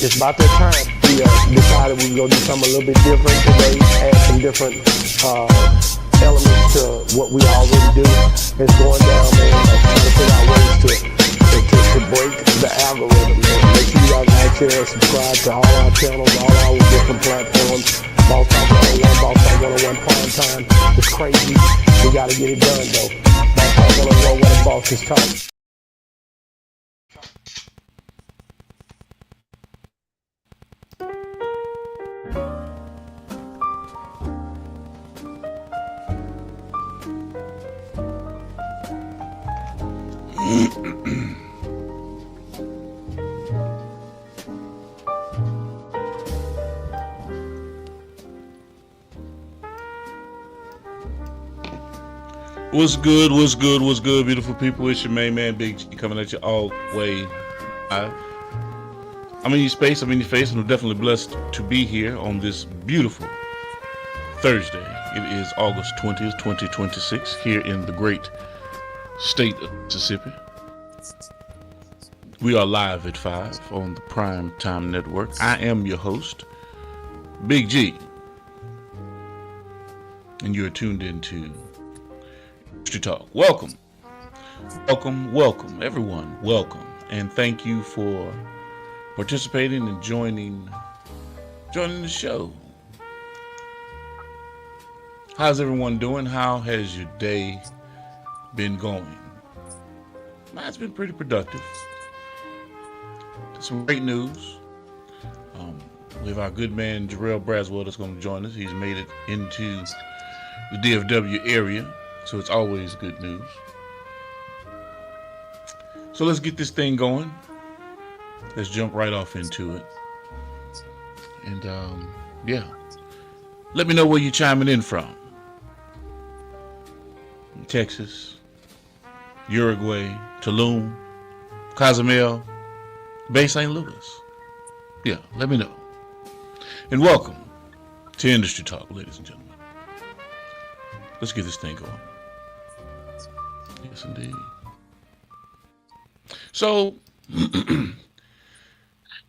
it's about that time. We decided we were going to do something a little bit different today, add some different elements to what we already do. It's going down, man. Trying to figure out ways to break the algorithm, man. Make sure you guys like, share, and subscribe to all our channels, all our different platforms. Boss Talk 101, Boss Talk 101 Prime Time. It's crazy. We got to get it done, though. Boss Talk 101, where the boss is talking. What's good, beautiful people? It's your main man, Big G, coming at you all way live. I'm in your space, I'm in your face, and I'm definitely blessed to be here on this beautiful Thursday. It is August 20th, 2026, here in the great state of Mississippi. We are live at 5 on the Prime Time Network. I am your host, Big G, and you're tuned into Industry Talk. Welcome, everyone. Welcome, and thank you for participating and joining the show. How's everyone doing? How has your day been going? Mine's been pretty productive. Some great news. We have our good man Jarrell Braswell that's going to join us. He's made it into the DFW area. So it's always good news. So let's get this thing going. Let's jump right off into it. And yeah, let me know where you're chiming in from. Texas, Uruguay, Tulum, Cozumel, Bay St. Louis. Yeah, let me know. And welcome to Industry Talk, ladies and gentlemen. Let's get this thing going. Yes, indeed. So,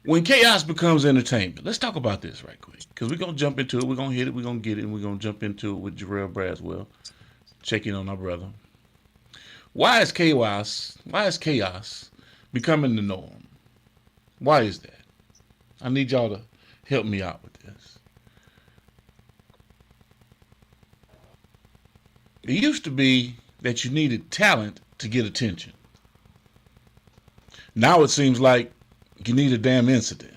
when chaos becomes entertainment, let's talk about this right quick. Because we're going to jump into it. We're going to hit it. We're going to get it. And we're going to jump into it with Jarrell Braswell. Checking on our brother. Why is chaos becoming the norm? Why is that? I need y'all to help me out with this. It used to be that you needed talent to get attention. Now it seems like you need a damn incident.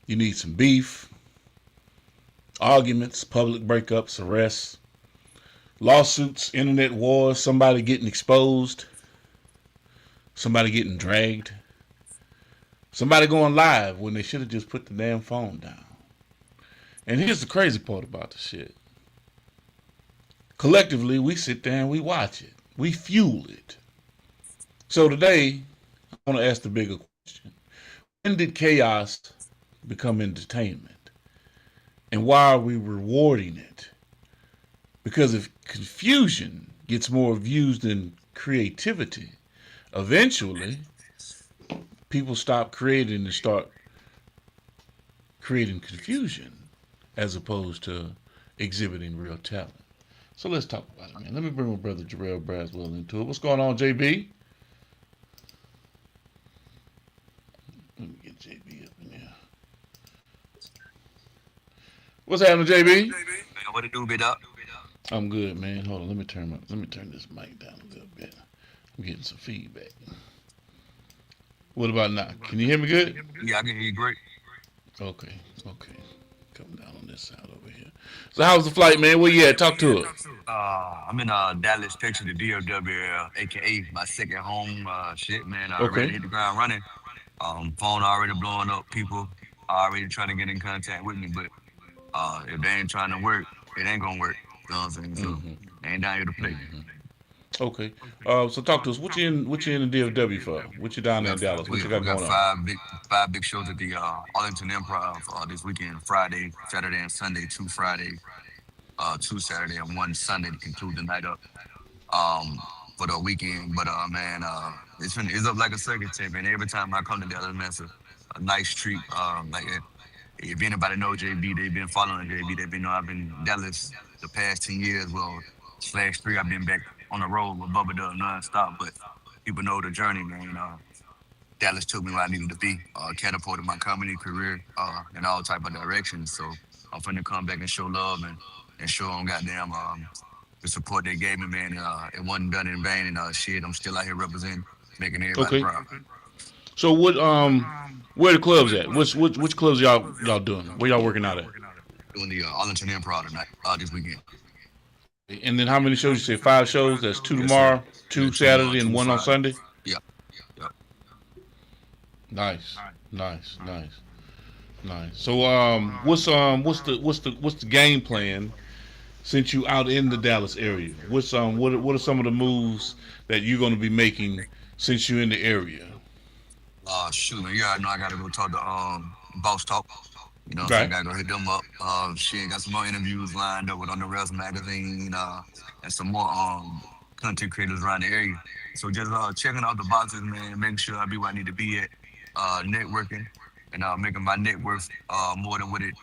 You need some beef, arguments, public breakups, arrests, lawsuits, internet wars, somebody getting exposed, somebody getting dragged, somebody going live when they should have just put the damn phone down. And here's the crazy part about the shit. Collectively, we sit there and we watch it. We fuel it. So today, I want to ask the bigger question. When did chaos become entertainment? And why are we rewarding it? Because if confusion gets more views than creativity, eventually, people stop creating and start creating confusion as opposed to exhibiting real talent. So let's talk about it, man. Let me bring my brother Jarrell Braswell into it. What's going on, JB? Let me get JB up in there. What's happening, JB? What it do, big dog? I'm good, man. Hold on, let me turn this mic down a little bit. I'm getting some feedback. What about now? Can you hear me good? Yeah, I can hear you great. Okay. Come down on this side over here. So how's the flight, man? Where you at? Talk to us. I'm in Dallas, Texas, the DFW, aka my second home. Shit, man. I Okay. already hit the ground running. Phone already blowing up. People already trying to get in contact with me, but if they ain't trying to work, it ain't gonna work. You know what I'm saying? So they ain't down here to play. Okay. So talk to us. What you in the DFW for? What you down there in Dallas? What you got We going got on? five big shows at the Arlington Improv this weekend, Friday, Saturday, and Sunday. Two Friday, 2 Saturday, and 1 Sunday to conclude the night up for the weekend. But man, It's up like a circuit tape, and every time I come to Dallas, man, it's a nice treat. If anybody know JB, they've been following JB. They've been know I've been in Dallas the past 10 years. Well, slash three, I've been back on the road with Bubba Dub nonstop. But people know the journey, man. Dallas took me where I needed to be, catapulted my comedy career in all type of directions. So I'm finna come back and show love and show them goddamn the support they gave me, man. It wasn't done in vain, and shit, I'm still out here representing, making everybody Okay. proud. So what? Where the clubs at? Which clubs y'all doing? Where y'all working out at? Doing the Arlington Improv tonight, this weekend. And then how many shows? You say 5 shows. That's two Yes, sir. tomorrow, Yeah, two Saturday, and two one on Friday. Sunday. Yep, yep. Nice, nice, nice, nice. So what's the game plan since you out in the Dallas area? What are some of the moves that you're going to be making since you're in the area? Shoot, man, yeah, I know I gotta go talk to Boss Talk. You know what I'm saying? Right. Gotta go hit them up. Shit, got some more interviews lined up with On the Rails magazine, and some more content creators around the area. So just checking out the boxes, man, making sure I be where I need to be at, networking, and making my net worth more than what it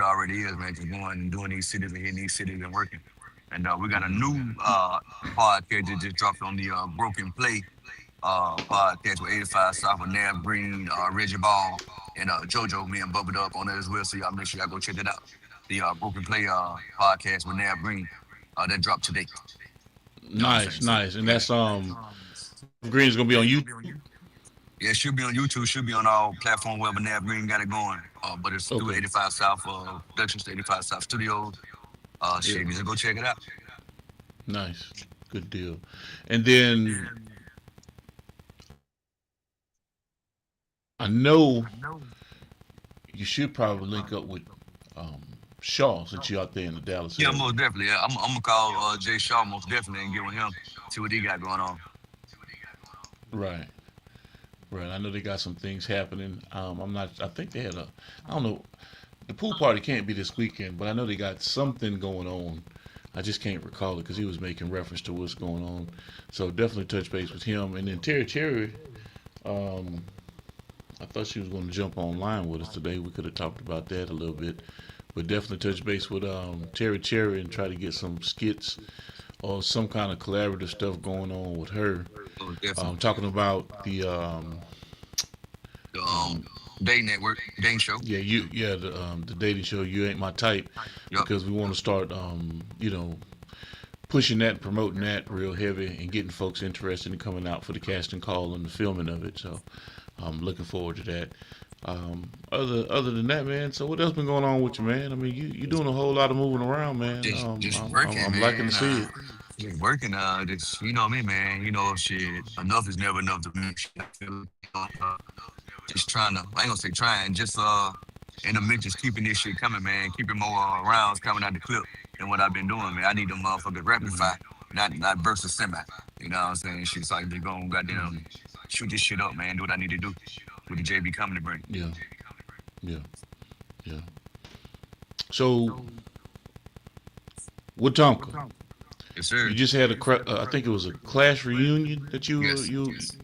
already is, man. Just going and doing these cities and hitting these cities and working. And we got a new podcast that just dropped on the Broken Play podcast with 85 South with Nav Green, Reggie Ball, and JoJo. Me and Bubba up on there as well. So y'all make sure y'all go check that out. The Broken Play podcast with Nav Green that dropped today. You know what I'm saying? Nice, So nice. And that's Nav Green's going to be on YouTube. yeah, it should be on YouTube, should be on all platforms wherever Nav Green got it going. But it's through Okay. 85 South Productions, 85 South Studios. Yeah. Shit, just go check it out. Nice. Good deal. And then I know you should probably link up with um, Shaw since you're out there in the Dallas Yeah, area. most definitely. Yeah, I'm gonna call Jay Shaw most definitely and get with him, see what he got going on. Right. Right. I know they got some things happening. I'm not. I think they had a. I don't know. The pool party can't be this weekend, but I know they got something going on. I just can't recall it because he was making reference to what's going on. So definitely touch base with him. And then Terry Cherry. Um, I thought she was going to jump online with us today. We could have talked about that a little bit, but definitely touch base with Terry Cherry and try to get some skits or some kind of collaborative stuff going on with her. Most definitely. Talking about the The um, Day Network, Day Show. the dating show You Ain't My Type, Yup. because we want to start pushing that and promoting that real heavy and getting folks interested in coming out for the casting call and the filming of it. So I'm looking forward to that. Other than that, man. So what else been going on with you, man? I mean, you doing a whole lot of moving around, man. Just I'm, working, I'm liking to man. see it. Just working. Just you know me, man. You know, shit. Enough is never enough to me. Shit, I feel, just trying to. I ain't gonna say trying. Just in the mix, just keeping this shit coming, man. Keeping more rounds coming out the clip than what I've been doing, man. I need them motherfuckers rapid Hmm. fire, not versus semi. You know what I'm saying? Shit, so I can just go and Hmm. goddamn shoot this shit up, man. Do what I need to do with the JB coming to bring. Yeah, yeah, yeah. So with Tonka, Yes, sir. you just had I think it was a class reunion that Yes, you yes.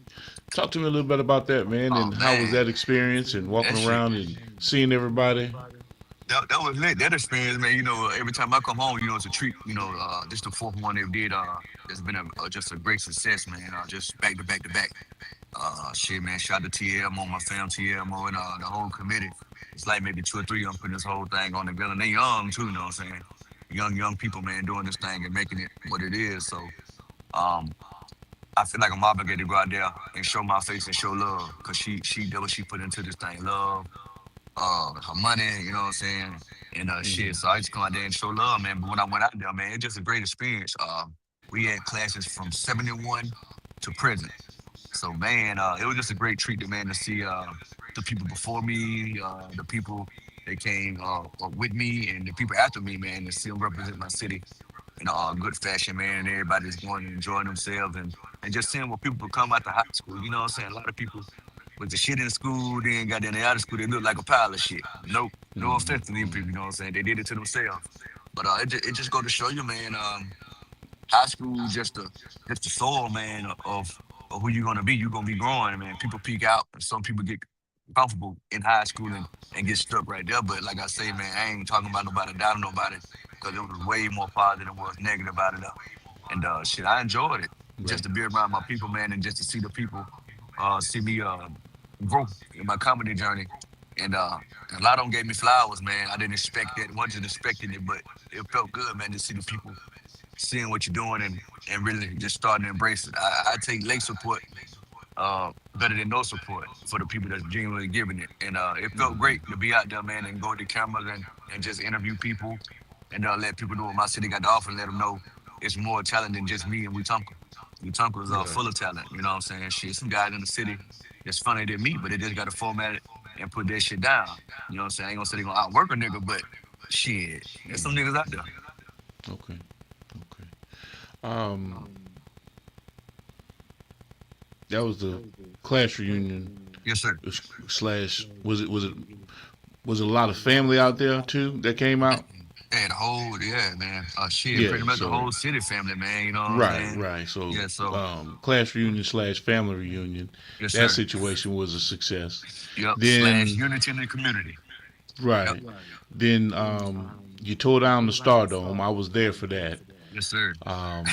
talk to me a little bit about that, man, Oh and how was man, that experience and that walking shit. around and seeing everybody? That was lit. That experience, man. You know, every time I come home, you know, it's a treat. You know, just the fourth one they did. It's been just a great success, man. Just back to back to back. Shit, man. Shout out to TLMO, my fam, TLMO, and the whole committee. It's like maybe two or three of them putting this whole thing on together. And they young too, you know what I'm saying? Young people, man, doing this thing and making it what it is. So, um, I feel like I'm obligated to go out there and show my face and show love, cause she did what she put into this thing, love, her money, you know what I'm saying, and Hmm. shit. So I just come out there and show love, man. But when I went out there, man, it's just a great experience. We had classes from 71 to present. So man, it was just a great treat, man, to see the people before me, the people that came with me, and the people after me, man, to see them represent my city in a good fashion, man. And everybody's going and enjoying themselves, and just seeing what people come out the high school. You know what I'm saying? A lot of people with the shit in school, then got in the out of school, they look like a pile of shit. Nope, no Hmm. offense to these people. Hmm. You know what I'm saying? They did it to themselves. But it just go to show you, man. High school is just the soil, man, of or who you're gonna be. You're gonna be growing, man. People peak out, and some people get comfortable in high school and get stuck right there. But like I say, man, I ain't talking about nobody doubting nobody because it was way more positive than was negative about it. And shit, I enjoyed it just Right. to be around my people, man, and just to see the people see me grow in my comedy journey. And a lot of them gave me flowers, man. I didn't expect that, wasn't expecting it, but it felt good, man, to see the people seeing what you're doing and really just starting to embrace it. I take late support better than no support for the people that's genuinely giving it. And it felt great to be out there, man, and go to cameras and just interview people and let people know what my city got to offer and let them know it's more talent than just me and Wetumpka. Wetumpka is Right. full of talent, you know what I'm saying? Shit, some guys in the city that's funnier than me, but they just got to format it and put that shit down. You know what I'm saying? I ain't gonna say they gonna outwork a nigga, but shit, there's some niggas out there. Okay. Okay. Um, that was the class reunion Yes, sir. slash. Was it a lot of family out there too that came out? Yeah, the whole, yeah, man. Shit, Yeah. pretty much the So whole city family, man. You know what I'm right, saying? right. So Yeah, so, class reunion slash family reunion. yes, That sir. situation was a success. Yep. Slash Then unity in the community. Yep. right. Then you tore down the Stardome. I was there for that. Yes, sir.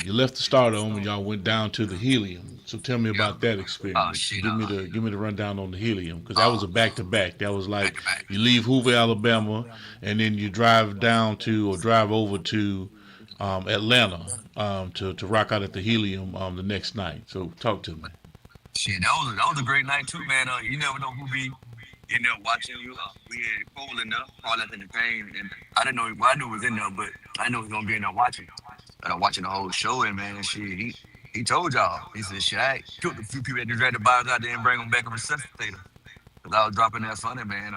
You left the Stardome and y'all went down to the Helium. So tell me Yep. about that Oh experience. shit. Give me the rundown on the Helium because that was Uh, a back to back. That was back like to back. you leave Hoover, Alabama, and then you drive down to or drive over to Atlanta to rock out at the Helium the next night. So talk to me. Shit, that was a great night too, man. You never know who be in there watching you. We had Cole in there, Paul Anthony Payne, and I didn't know. Well, I knew he was in there, but I knew he was gonna be in there watching. And I'm watching the whole show, and man, shit, he told y'all. He said, shit, I killed a few people that just dragged the bodies out there and bring them back and resuscitate them. Cause I was dropping that funny, man.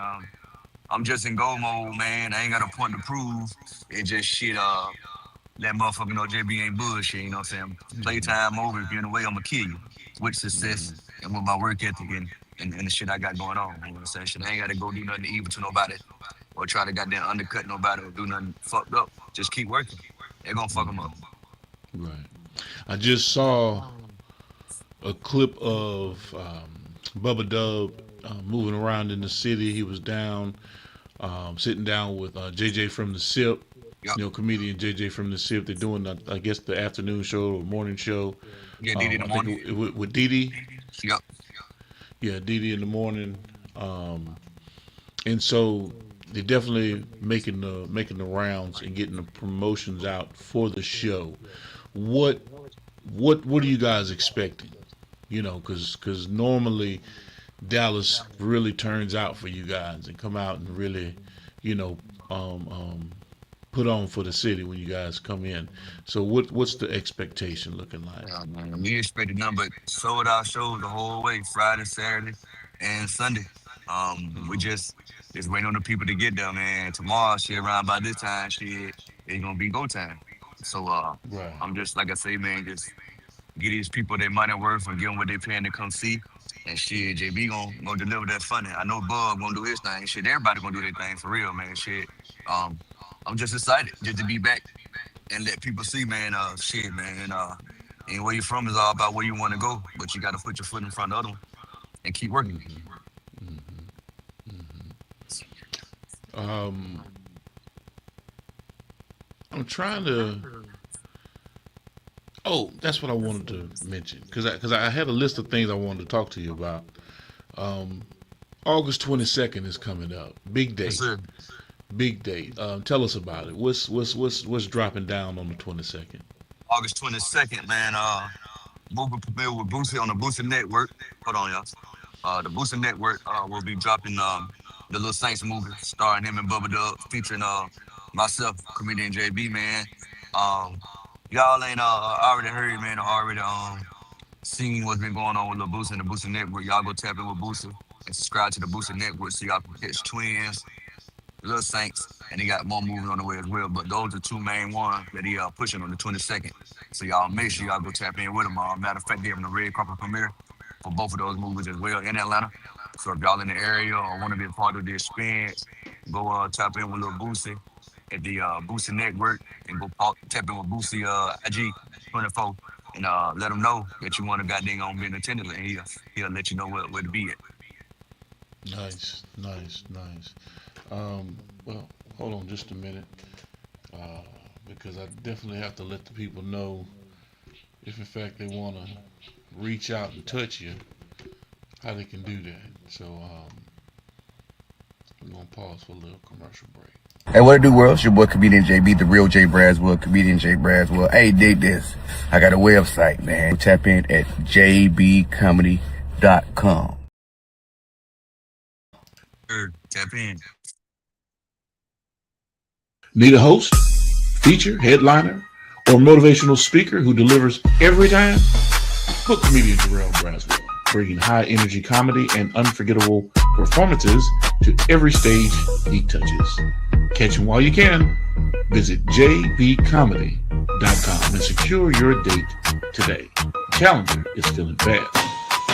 I'm just in go mode, man. I ain't got a point to prove. It just shit. That motherfucker know JB ain't bullshit. You know what I'm saying? Playtime over. If you're in the way, I'm gonna kill you with success and with my work ethic and the shit I got going on. You know what I'm saying? Shit, I ain't gotta go do nothing evil to nobody or try to goddamn undercut nobody or do nothing fucked up. Just keep working. They're gonna fuck them up. Right. I just saw a clip of Bubba Dub moving around in the city. He was down, sitting down with JJ from the SIP, Yup. comedian JJ from the SIP. They're doing, I guess, the afternoon show or morning show. Yeah, Didi in the I think morning. with Didi. Yup. Yeah, Didi in the morning. Um, and so they're definitely making the rounds and getting the promotions out for the show. What what are you guys expecting? Because normally Dallas really turns out for you guys and come out and really, you know, um, um, put on for the city when you guys come in. So what's the expectation looking like? Yeah, man. We expected nothing but sold out shows the whole way, Friday, Saturday, and Sunday. We just waiting on the people to get there, man. Tomorrow, shit, around by this time, shit, it's gonna be go time. So Right. I'm just like I say, man, just get these people their money worth and give them what they paying to come see. And shit, JB gonna deliver that funny. I know Bug gonna do his thing. Shit, everybody gonna do their thing for real, man. Shit. Um, I'm just excited just to be back and let people see, man. Shit, man. And where you from is all about where you want to go, but you got to put your foot in front of them and keep working. Um, I'm trying to. Oh, that's what I wanted to mention because I had a list of things I wanted to talk to you about. Um, August 22nd is coming up. Big Yes, date. sir. Big date. Tell us about it. What's dropping down on the 22nd? August 22nd, man. Movie premiere with Boosie on the Boosie Network. Hold on, y'all. The Boosie Network will be dropping the Little Saints movie, starring him and Bubba Dub, featuring myself, comedian JB, man. Um, y'all ain't already heard, man, or already seen what's been going on with Lil Boosie and the Boosie Network. Y'all go tap in with Boosie and subscribe to the Boosie Network so y'all can catch Twins, Little Saints, and he got more movies on the way as well. But those are two main ones that he pushing on the 22nd. So y'all make sure y'all go tap in with him. Matter of fact, they having a red carpet premiere for both of those movies as well in Atlanta. So if y'all in the area or want to be a part of the experience, go tap in with Lil Boosie at the Boosie Network and go tap in with Boosie IG 24 and let him know that you want to goddamn on be in attendance, and he'll let you know where to be at. Nice, nice, nice. Well, hold on just a minute, uh, because I definitely have to let the people know if, in fact, they want to reach out and touch you, how they can do that. So, we're gonna pause for a little commercial break. Hey, what it do, world? It's your boy, comedian JB, the real Jay Braswell, comedian Jay Braswell. Hey, dig this. I got a website, man. Tap in at jbcomedy.com. Tap in. Need a host, feature, headliner, or motivational speaker who delivers every time? Book comedian Jarrell Braswell, bringing high energy comedy and unforgettable performances to every stage he touches. Catch him while you can. Visit jbcomedy.com and secure your date today. Calendar is filling fast.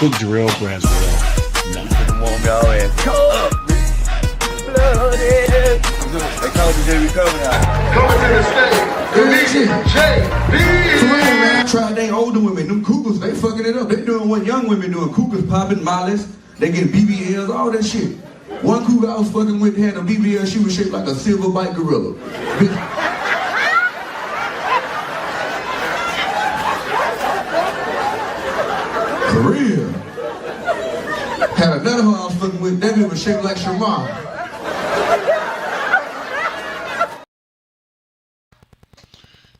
Book Jarrell Braswell now. Come on, y'all, and come up, blooded. They call me JB Comedy. Coming to the stage, comedian JB. Man, try they older women, them cougars, they fucking it up. They doing what young women doing. Cougars popping, mollies, they get BBLs, all that shit. One cougar I was fucking with had a BBL, she was shaped like a silver bite gorilla. For real. Had another one I was fucking with, that bitch was shaped like Shamar.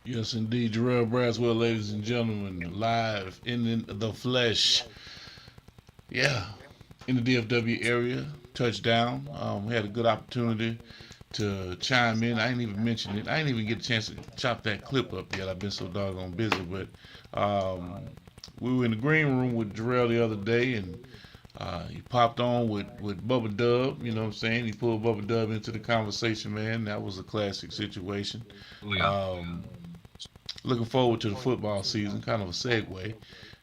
Yes, indeed. Jarrell Braswell, ladies and gentlemen, live in the flesh. Yeah, in the DFW area, touchdown. We had a good opportunity to chime in. I ain't even mention it. I ain't even get a chance to chop that clip up yet. I've been so doggone busy. But we were in the green room with Jarrell the other day, and he popped on with Bubba Dub. You know what I'm saying? He pulled Bubba Dub into the conversation, man. That was a classic situation. Oh, yeah. Looking forward to the football season, kind of a segue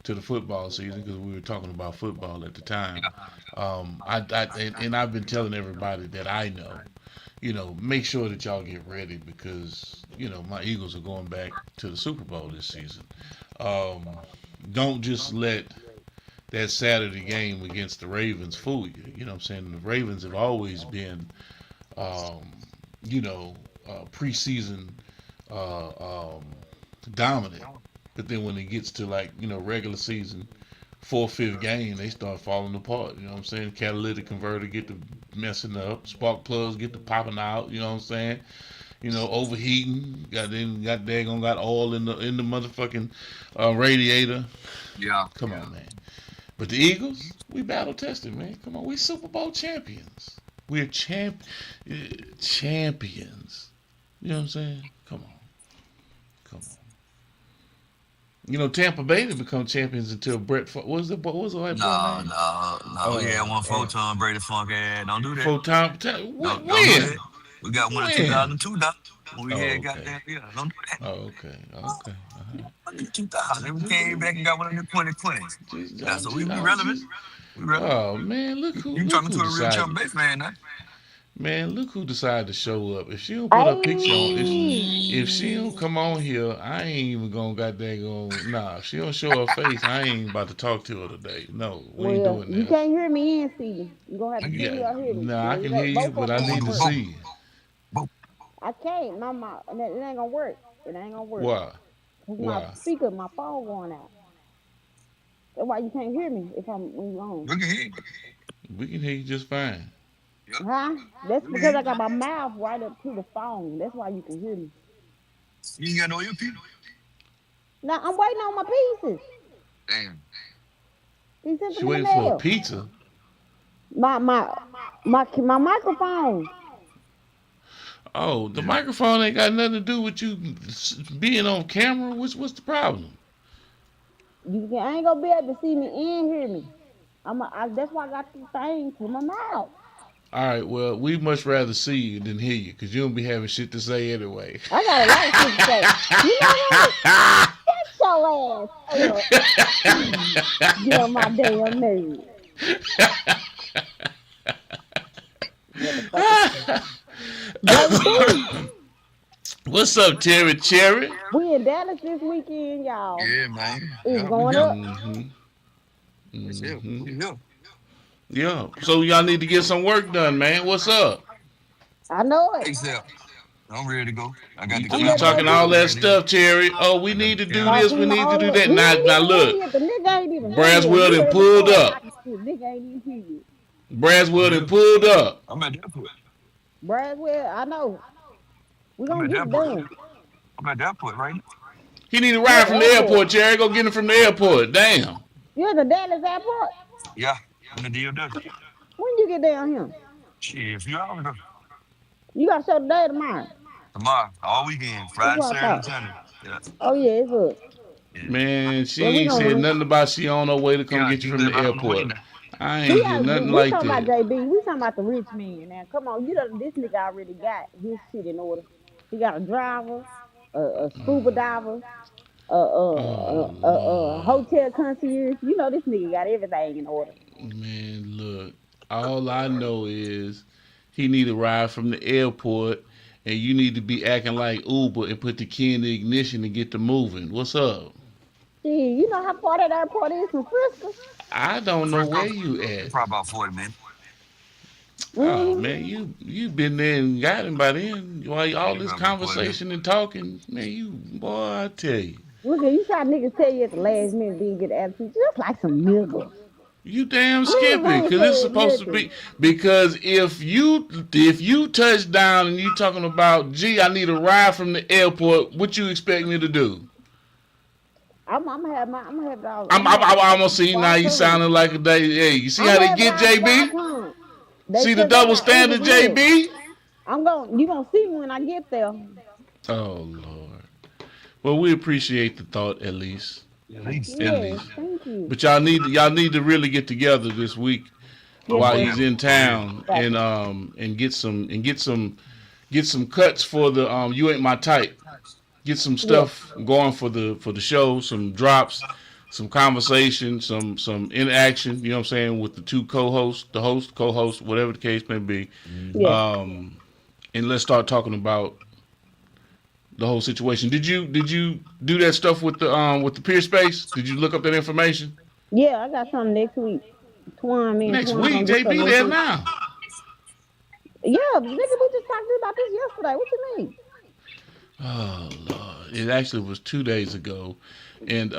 to the football season because we were talking about football at the time. I've been telling everybody that I know, make sure that y'all get ready because, my Eagles are going back to the Super Bowl this season. Don't just let that Saturday game against the Ravens fool you. You know what I'm saying? The Ravens have always been, preseason dominant. But then when it gets to regular season, 4th, 5th game, they start falling apart. You know what I'm saying? Catalytic converter get to messing up. Spark plugs get to popping out. You know what I'm saying? Overheating. Got oil in the motherfucking radiator. Yeah. Come on, man. But the Eagles, we battle tested, man. Come on, we Super Bowl champions. We're champions. You know what I'm saying? Come on. Tampa Bay didn't become champions until Brett. What was the white boy name? No. We had one photon Brady Funk ad. Don't do that. Photon. Don't When? do that. We got one in When? 2002, dog. When we had Okay. goddamn, yeah, don't do that. Oh, okay. One in 2000. We came back and got one in the 2020s. Jeez, Yeah, so we jeez, relevant. We relevant. Oh man, look who You talking to a real decided. Chuck Bay fan, now? Man, look who decided to show up. If she don't put her picture on, if she don't come on here, I ain't even gonna Nah, if she don't show her face, I ain't about to talk to her today. No, we ain't doing You that. can't hear me and see me. You gonna have to see me Yeah, or hear me. nah, I can hear you, but I need to see you. I can't. It ain't gonna work. It ain't gonna work. Why? 'Cause Why? my speaker, my phone going out. That's why you can't hear me when you on. We can hear you. We can hear you just fine. Huh? That's because I got my mouth right up to the phone. That's why you can hear me. You ain't got no earpiece? Now I'm waiting on my pieces. Damn. He sent She them in waiting the for a mail. pizza. My microphone. Oh, the microphone ain't got nothing to do with you being on camera. What's the problem? I ain't gonna be able to see me and hear me. That's why I got the thing to my mouth. All right, well, we much rather see you than hear you because you don't be having shit to say anyway. I got a lot of shit to say. You know what? Get your ass. Get on my damn nerves. What's up, Terry Cherry? We in Dallas this weekend, y'all. Yeah, man. It's Yeah, we going here. up. That's it. We here. Yeah. So y'all need to get some work done, man. What's up? I know it. Except, I'm ready to go. I got You, the I'm you ready to camera. go talking all too. that Ready to go. stuff, Terry? Oh, we I got need the to do camera. this. See We my need to do old, that. we Now, ain't now even here look. yet. The nigga ain't even here yet. Braswell We done ready to pulled start up. talking shit. Nigga ain't even here yet. Braswell I'm done here. pulled up. I'm at the airport. Braswell, I know. We I'm gonna at the get it airport. done. I'm at the airport right now. He need to You at ride the from the airport. airport, Terry. Go get him from the airport. Damn. You at the Dallas airport? Yeah, I'm the DFW. When you get down here? Shit, a few hours ago. You got to show today or tomorrow. Tomorrow, all weekend, That's Friday, what I Saturday, thought. Sunday. Yeah, Oh yeah, it's up. yeah. Man, she Yeah, we ain't said gonna. nothing about she on her way to come Yeah, get you you from live the out on the way airport. now. I We ain't hear got. nothing We like talking about that. JB. We talking about the rich man. Now, come on, you know this nigga already got his shit in order. He got a driver, a scuba diver, Oh a Lord. hotel concierge. You know this nigga got everything in order. Man, look. All I know is he need to ride from the airport and you need to be acting like Uber and put the key in the ignition and get to moving. What's up? See, you know how far that airport is from Frisco? I don't know First where off, you at. probably about 40 minutes. Oh Mm-hmm. man, you been there and got him by then. While all Yeah, this probably about 40 minutes. conversation and talking, man, you boy, I tell you, Look at you, try niggas tell you at the last minute, then get the attitude, just like some niggas. you damn We skippy, ain't because it's said supposed to nothing. be. Because if you touch down and you talking about, gee, I need a ride from the airport, what you expect me to do? I'm gonna have my, I'm gonna have it all, I'm I'm gonna I'm, have it I'm all almost see before I now you come. sounding like a day. Hey, you see I'm how gonna they have it get all before I JB? come. They, See the cause they double got standard, overhead. JB? You gonna see me when I get there. Oh Lord. Well, we appreciate the thought at least. At least. At Yes, least. thank you. But y'all need to really get together this week Yes, while Most sir. he's in definitely. For real. town Got you. and get some cuts for the You Ain't My Type. Get some Yes, stuff going for the show, some drops, some conversation, some interaction, you know what I'm saying, with the two co-hosts, the host, co-host, whatever the case may be. Mm-hmm. yes, Um and let's start talking about the whole situation. Did you do that stuff with the peer space? Did you look up that information? yeah. I got something next week. Me and Next Twan week, gonna do something JB next there week. now. Yeah, nigga, we just talked about this yesterday. What you mean? Oh Lord, it actually was 2 days ago, and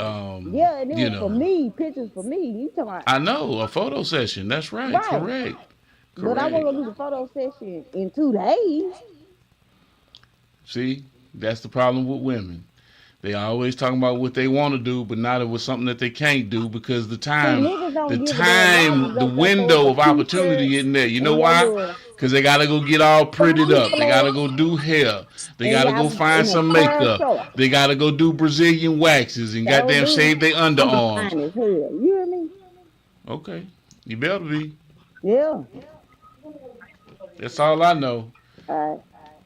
Yeah, and it you was for know, me, pictures for me. You talking about I know a photo session. That's right, right? correct, But I correct. wasn't gonna do the photo session in 2 days. See, that's the problem with women. They always talking about what they want to do, but not it was something that they can't do because See, niggas the don't give a damn. Y'all time, just the up there for window a of t-shirt opportunity isn't there. You know and your why? little Because they gotta go get all prettied funky up. They gotta flesh go do hair. They and gotta y'all go find in a some pair of makeup. shorts. They gotta go do Brazilian waxes and So goddamn do. shave their I'm underarms. fine as hell. You hear me? Okay, you better be. Yeah. That's all I know. All right.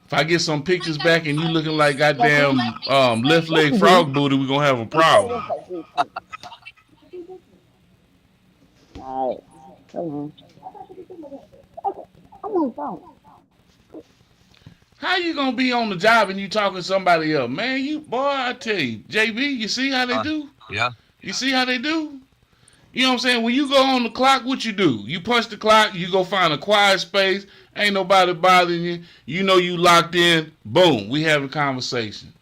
If I get some pictures back and you looking like goddamn left Yes, leg you do. frog booty, we gonna have a Who said problem. what's that good shit? All right. Hold on. Okay. I'm on the phone. How you gonna be on the job and you talking to somebody else? Man, you boy, I tell you, JB, you see how they do? Yeah. You see how they do? You know what I'm saying? When you go on the clock, what you do? You punch the clock, you go find a quiet space, ain't nobody bothering you. You know you locked in, boom, we have a conversation.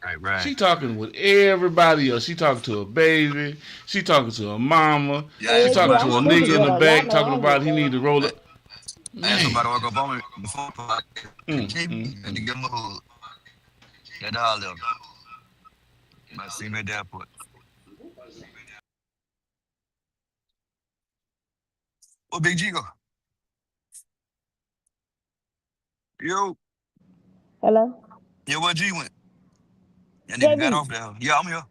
Right, right. She talking with everybody else. She talking to her baby. She talking to her mama. Yeah, She and talking Yeah, to somebody I'm a walk up stupid nigga to in me. the ghetto. Y'all back know talking I'm about he ghetto. need to roll I, up. I had Man. somebody walk up on me before I Mm, mm, came and to mm. give him a hug. That all them. I see me at the airport. Oh, Big G go. Yo, Hello? yeah, where G went? That nigga got JB. off there. Yeah, I'm here.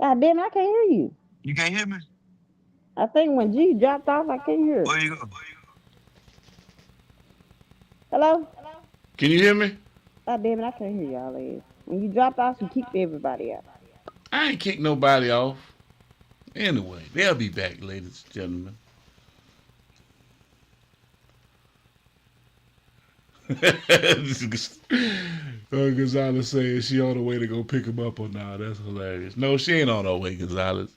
God damn, I can't hear you. You can't hear me? I think when G dropped off, I can't hear. Where you go? Hello? Can you hear me? God damn it, I can't hear y'all ass. When you dropped off, you kicked everybody out. I ain't kicked nobody off. Anyway, they'll be back, ladies and gentlemen. Gonzalez says she on the way to go pick him up or not. That's hilarious. No, she ain't on her way, Gonzalez.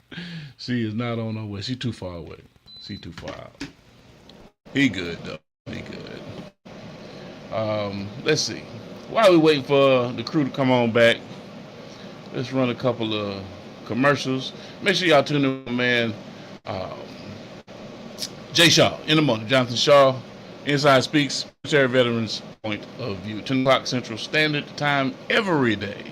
She is not on her way. She too far away. She too far out. He good though. He good. Let's see. While we waiting for the crew to come on back, let's run a couple of commercials. Make sure y'all tune in, man. Um, Jay Shaw in the morning. Jonathan Shaw, Inside Speaks, military veterans point of view. 10 o'clock Central Standard Time every day.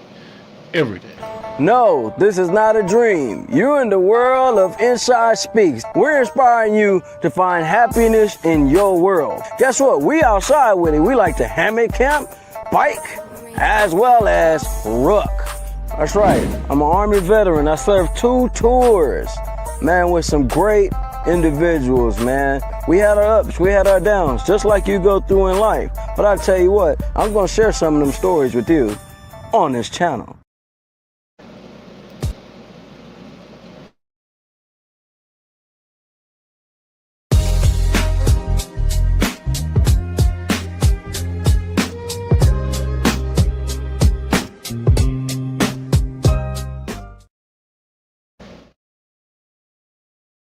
Every day. No, this is not a dream. You're in the world of Inside Speaks. We're inspiring you to find happiness in your world. Guess what? We outside with it. We like to hammock camp, bike, as well as ruck. That's right. I'm an Army veteran. I served 2 tours, man, with some great individuals, man. We had our ups, we had our downs, just like you go through in life. But I tell you what, I'm going to share some of them stories with you on this channel.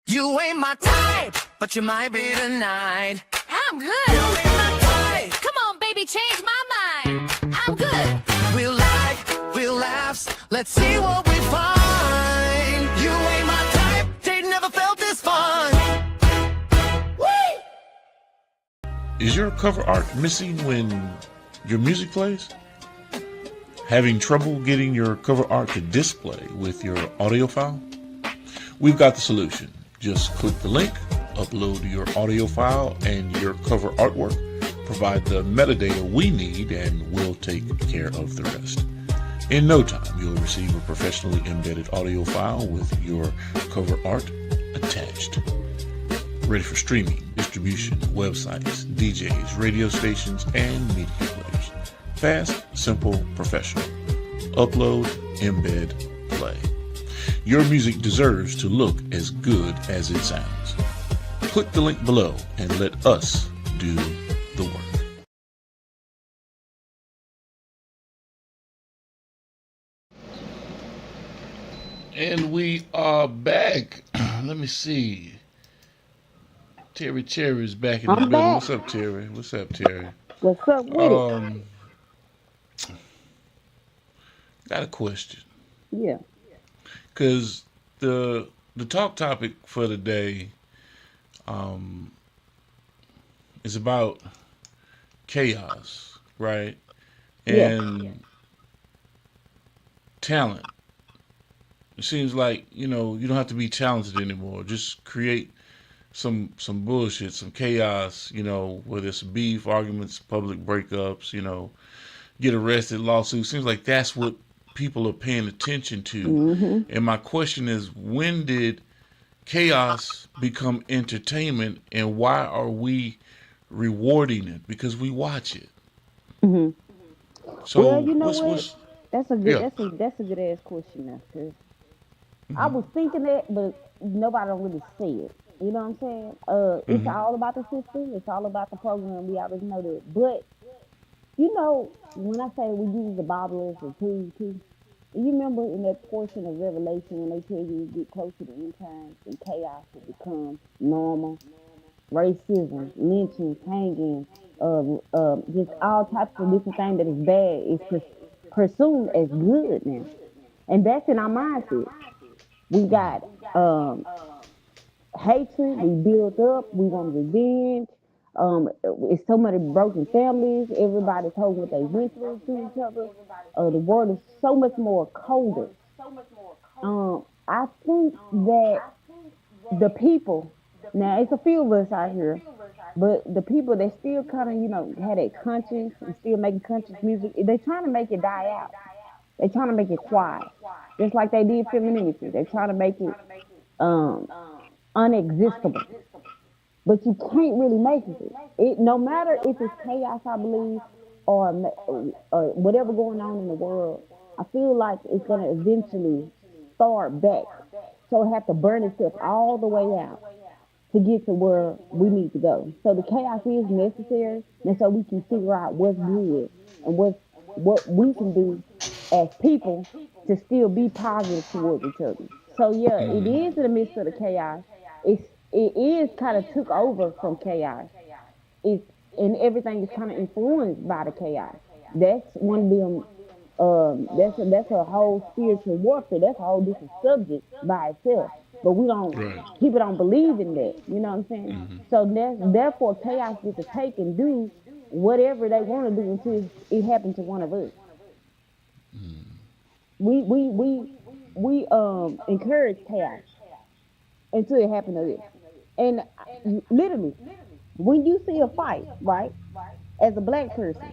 You ain't my type, but you might be tonight. I'm good. You ain't my type. Come on, baby, change my mind. I'm good. Real life, real laughs. Let's see what we find. You ain't my type. They never felt this fun. Woo! Is your cover art missing when your music plays? Having trouble getting your cover art to display with your audio file? We've got the solution. Just click the link, upload your audio file and your cover artwork, provide the metadata we need, and we'll take care of the rest. In no time, you'll receive a professionally embedded audio file with your cover art attached. Ready for streaming, distribution, websites, DJs, radio stations, and media players. Fast, simple, professional. Upload, embed, play. Your music deserves to look as good as it sounds. Click the link below and let us do the work. And we are back. Let me see. Terry Cherry's back in the building. back. What's up, Terry? What's up, Terry? What's up with Got a question. it? Yeah. Because the talk topic for today is about chaos, right? And talent. It seems like, you don't have to be talented anymore. Just create some bullshit, some chaos, whether it's beef, arguments, public breakups, get arrested, lawsuits. Seems like that's what people are paying attention to. And my question is, when did chaos become entertainment, and why are we rewarding it? Because we watch it. So Well, you know what? what's That's a good. yeah. That's a good ass question now. 'Cause I was thinking that, but nobody don't really see it. You know what I'm saying? It's all about the system. It's all about the program. We already know that. But when I say we use the Bible as a tool too, you remember in that portion of Revelation when they tell you get close to the end times and chaos will become normal, racism, lynching, hanging, just all types of different things that is bad is presumed as good now, and that's in our mindset. We got hatred. We build up. We want revenge. It's so many broken families. Everybody told what they went through to each other. The world is so much more colder. I think that the people, now it's a few of us out here, but the people that still kind of, had that conscience and still making conscious music, they're trying to make it die out. They're trying to make it quiet. Just like they did femininity. They're trying to make it unexistable. But you can't really make it. No matter if it's chaos, I believe, or whatever going on in the world, I feel like it's going to eventually start back. So it have to burn itself all the way out to get to where we need to go. So the chaos is necessary, and so we can figure out what's good and what we can do as people to still be positive towards each other. So yeah, it is in the midst of the chaos. It is kind of took over from chaos. It's and everything is kind of influenced by the chaos. That's one of them. That's a whole spiritual warfare. That's a whole different subject by itself. But we don't Right. people don't believe in that. You know what I'm saying? So therefore chaos gets to take and do whatever they want to do until it happens to one of us. We encourage chaos until it happens to us. And literally, when you see a fight, right, as a black person,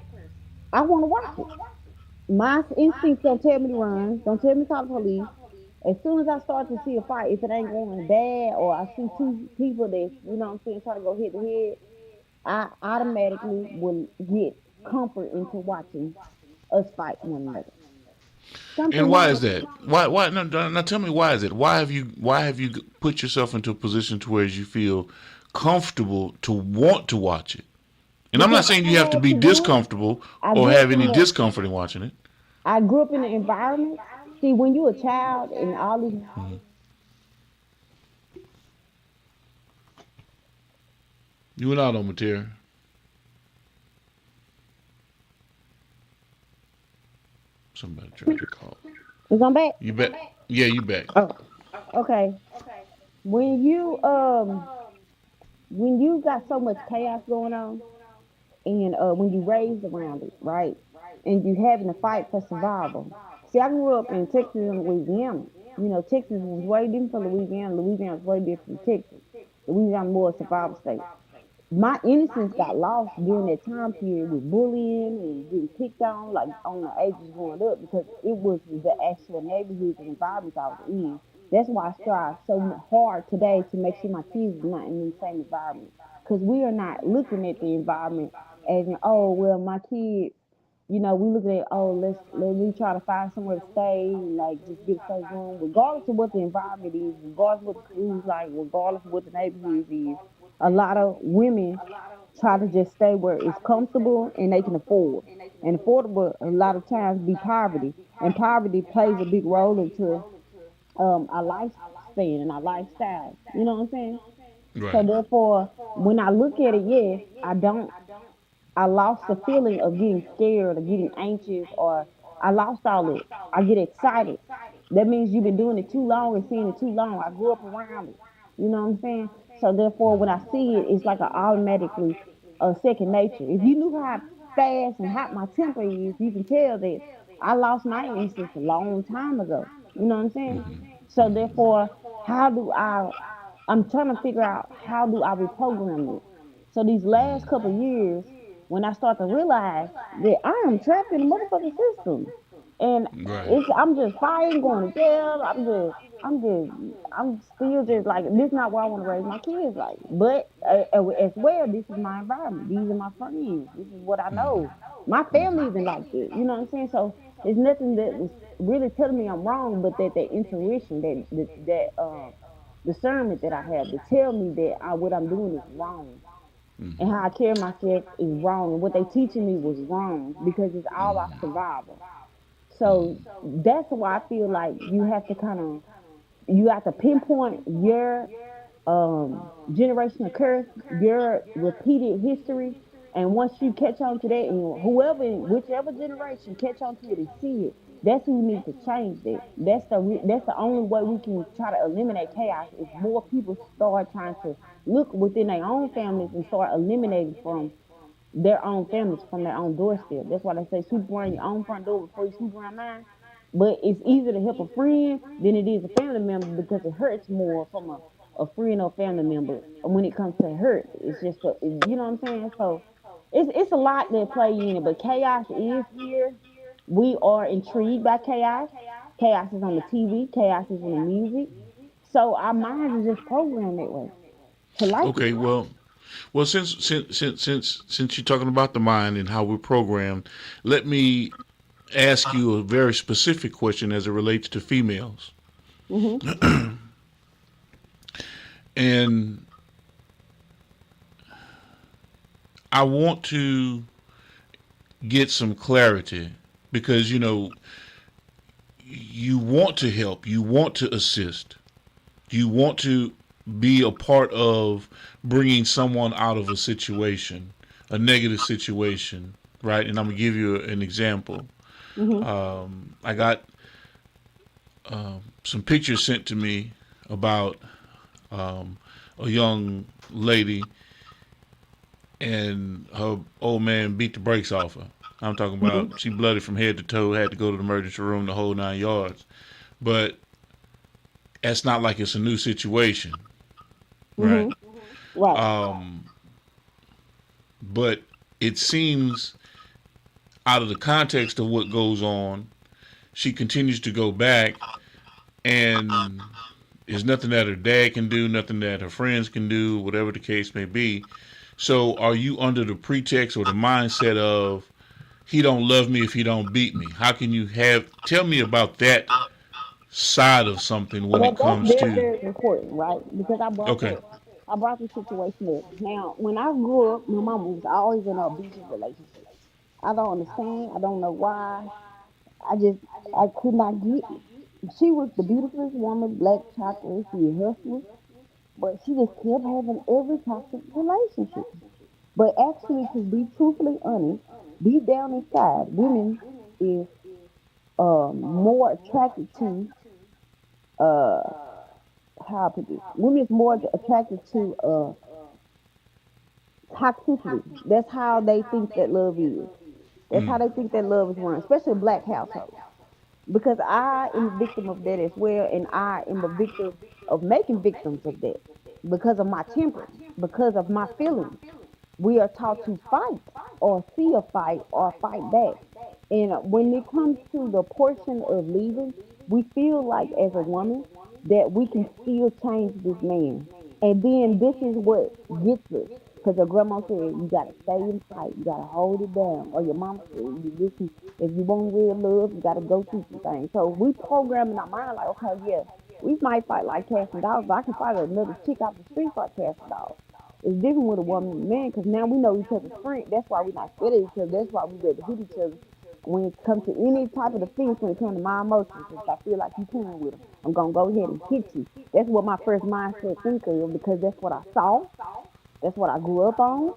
I want to watch it. My instincts don't tell me to run, don't tell me to call the police. As soon as I start to see a fight, if it ain't going bad or I see two people that, you know what I'm saying, try to go head to head, I automatically will get comfort into watching us fight one another. And Something why wrong. is that? Why? Now tell me why is it? Why have you put yourself into a position to where you feel comfortable to want to watch it? And I'm not Because saying I you have to had be to do it. discomfortable I or grew up have in any the discomfort in watching it. I grew up in the environment. See, when you a child and all these You went out on material. Somebody tried to call. is I'm back. You back? Yeah, you back. Oh, okay. When you when you got so much chaos going on and when you raised around it, right? And you having to fight for survival. See, I grew up in Texas and Louisiana. You know, Texas was way different from Louisiana. Louisiana was way different from Texas. Louisiana more a survival state. My innocence got lost during that time period with bullying and getting picked on, like on the ages growing up, because it was the actual neighborhoods and environments I was in. That's why I strive so hard today to make sure my kids are not in the same environment. Because we are not looking at the environment as in, oh, well, my kids, we look at, oh, let me try to find somewhere to stay and like just get a safe room, regardless of what the environment is, regardless of what the school's like, regardless of what the neighborhood is. A lot of women try to just stay where it's comfortable and they can afford. And affordable a lot of times be poverty. And poverty plays a big role into our lifespan and our lifestyle. You know what I'm saying? So Right. therefore, when I look at it, yes, I lost the feeling of getting scared or getting anxious or I lost all it. I get excited. That means you've been doing it too long and seeing it too long. I grew up around it. You know what I'm saying? So therefore, when I see it, it's like a automatically a second nature. If you knew how fast and hot my temper is, you can tell that I lost my innocence a long time ago. You know what I'm saying? So therefore, how do I'm trying to figure out how do I reprogram it. So these last couple of years, when I start to realize that I am trapped in the motherfucking system, and Right. I'm just fighting, going to jail. I'm still just like this. Is not where I want to raise my kids, like. But as well, this is my environment. These are my friends. This is what I know. My family isn't like that. You know what I'm saying? So there's nothing that was really telling me I'm wrong, but that intuition, that discernment that I have to tell me that what I'm doing is wrong and how I carry myself is wrong and what they teaching me was wrong because it's all about survival. So that's why I feel like you have to pinpoint your generational curse, your repeated history, and once you catch on to that, and whichever generation catch on to it and see it, that's who need to change that. That's the only way we can try to eliminate chaos. If more people start trying to look within their own families and start eliminating from their own families from their own doorstep. That's why they say sweep around your own front door before you sweep around mine. But it's easier to help a friend than it is a family member because it hurts more from a friend or family member when it comes to hurt. It's just, you know what I'm saying? So it's a lot that play in it, but chaos is here. We are intrigued by chaos. Chaos is on the TV. Chaos is in the music. So our minds are just programmed that way to like it. Okay. Well, since you're talking about the mind and how we're programmed, let me ask you a very specific question as it relates to females. Hmm. And I want to get some clarity because you want to help, you want to assist, you want to be a part of bringing someone out of a situation, a negative situation, right? And I'm gonna give you an example. I got some pictures sent to me about a young lady, and her old man beat the brakes off her. I'm talking about she blooded from head to toe, had to go to the emergency room, the whole 9 yards. But that's not like it's a new situation, right? Right. But it seems out of the context of what goes on, she continues to go back, and there's nothing that her dad can do, nothing that her friends can do, whatever the case may be. So are you under the pretext or the mindset of he don't love me if he don't beat me? How can you tell me about that side of something when Well, it that's comes very, to very important, right? Because okay. I brought the situation up. Now, when I grew up, my mom was always in an abusive relationship. I don't understand. I don't know why. I could not get it. She was the beautifulest woman, black chocolate. She a hustler, but she just kept having every toxic relationship. But actually, to be truthfully honest, deep down inside, women is more attracted to uh how I put this. Women is more attracted to toxicity. That's how they think that love is. That's how Mm, they think that love is run, especially black households. Because I am a victim of that as well, and I am a victim of making victims of that because of my temper, because of my feelings. We are taught to fight or see a fight or fight back. And when it comes to the portion of leaving, we feel like as a woman that we can still change this man. And then this is what gets us. Because your grandma said, you got to stay and fight. You got to hold it down. Or your mama said, you listen, if you want real love, you got to go through some things. So we program in our mind like, okay, yeah, we might fight like cats and dogs, but I can fight another chick off the street like cats and dogs. It's different with a woman and a man because now we know each other's strength. That's why we're not scared of each other. That's why we ready to hit each other when it comes to any type of defense, when it comes to my emotions. If I feel like you playing with them, I'm gonna go ahead and hit you. That's what my first mindset think of because that's what I saw. That's what I grew up on.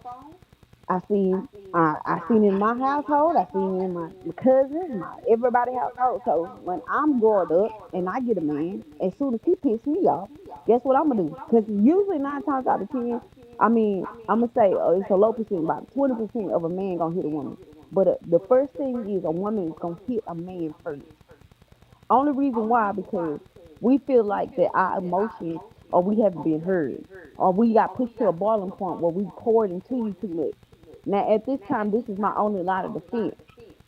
I seen in my household. I seen in my cousins, my everybody household. So when I'm growing up and I get a man, as soon as he pisses me off, guess what I'm gonna do? Because usually 9 times out of 10, I mean, I'm gonna say it's a low percent, about 20% of a man gonna hit a woman. But the first thing is a woman is gonna hit a man first. Only reason why because we feel like that our emotions or we haven't been heard or we got pushed to a boiling point where we poured into you too much. Now at this time, this is my only line of defense.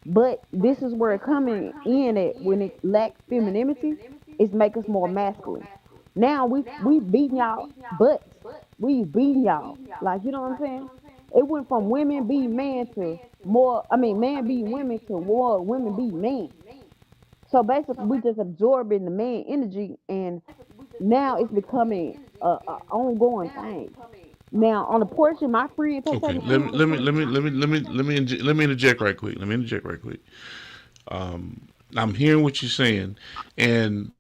But this is where it coming in at when it lacks femininity, it's make us more masculine. Now we beating y'all butts. We beating y'all. Like you know what I'm saying? It went from women being man to more I mean man being women to more women being men. So basically, we just absorbing the man energy, and now it's becoming a ongoing thing. Now, on the portion, my friend take okay. the friend. Let me interject right quick. Let me interject right quick. I'm hearing what you're saying, and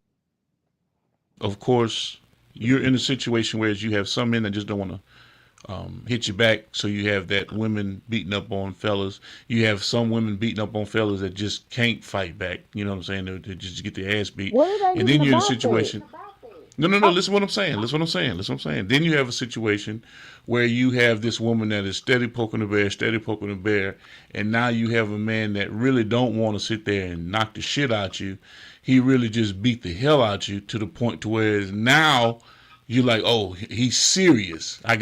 of course, you're in a situation where you have some men that just don't want to hit you back. So you have that women beating up on fellas. You have some women beating up on fellas that just can't fight back. You know what I'm saying? They just get their ass beat. What it ain't And even then you're in a about that. situation. No, no, no. Listen what I'm saying. Listen what I'm saying. Listen what I'm saying. Then you have a situation where you have this woman that is steady poking the bear, steady poking the bear, and now you have a man that really don't want to sit there and knock the shit out you. He really just beat the hell out you to the point to where now you're like, oh, he's serious. I've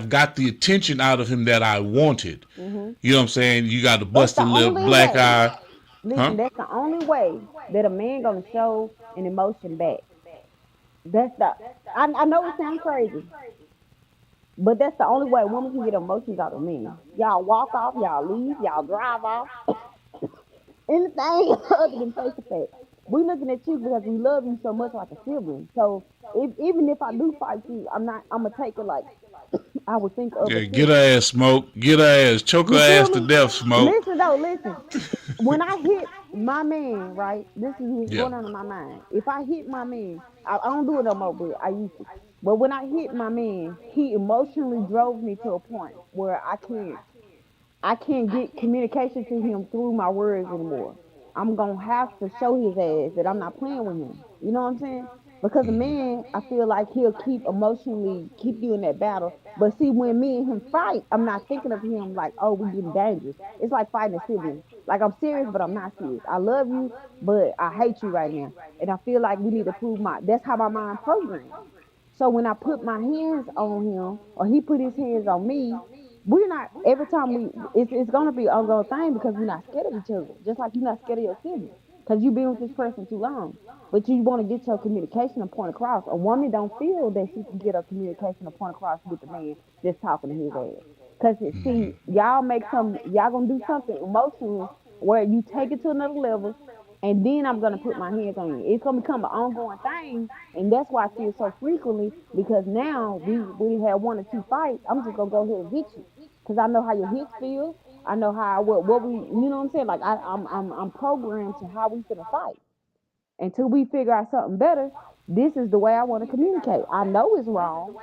got the attention out of him that I wanted. You know what I'm saying? You got the That's the busted lip, only black way. eye, huh? Listen, that's the only way that a man gonna show an emotion back. That's the. I know it sounds crazy, but that's the only way a woman can get emotions out of men. Y'all walk off, y'all leave, y'all drive off. Anything other than face to face. We looking at you because we love you so much like a sibling. So even if I do fight you, I'm not. I'm gonna take it like I would think of a Yeah, get her sibling. ass, smoke. Get her ass, choke her You feel ass to me? death, smoke. Listen though, listen. When I hit my man, right? This is what's Yeah. going on in my mind. If I hit my man, I don't do it no more, but I used to. But when I hit my man, he emotionally drove me to a point where I can't get communication to him through my words anymore. I'm gonna have to show his ass that I'm not playing with him. You know what I'm saying? Because a man, I feel like he'll keep emotionally keep you in that battle. But see, when me and him fight, I'm not thinking of him like, oh, we getting dangerous. It's like fighting a sibling. Like I'm serious, but I'm not serious. I love you, but I hate you right now. And I feel like we need to prove my. That's how my mind programs. So when I put my hands on him or he put his hands on me, we're not every time it's gonna be an ongoing thing because we're not scared of each other. Just like you're not scared of your sibling. Because you've been with this person too long. But you want to get your communication and point across. A woman don't feel that she can get her communication and point across with the man just talking to his ass. Cause see, y'all gonna do something emotionally where you take it to another level and then I'm gonna put my hands on you. It's gonna become an ongoing thing, and that's why I see it so frequently. Because now we have one or two fights. I'm just gonna go ahead and hit you, cause I know how your hips feel. I know how what we you know what I'm saying. Like I'm programmed to how we finna fight until we figure out something better. This is the way I want to communicate. I know it's wrong,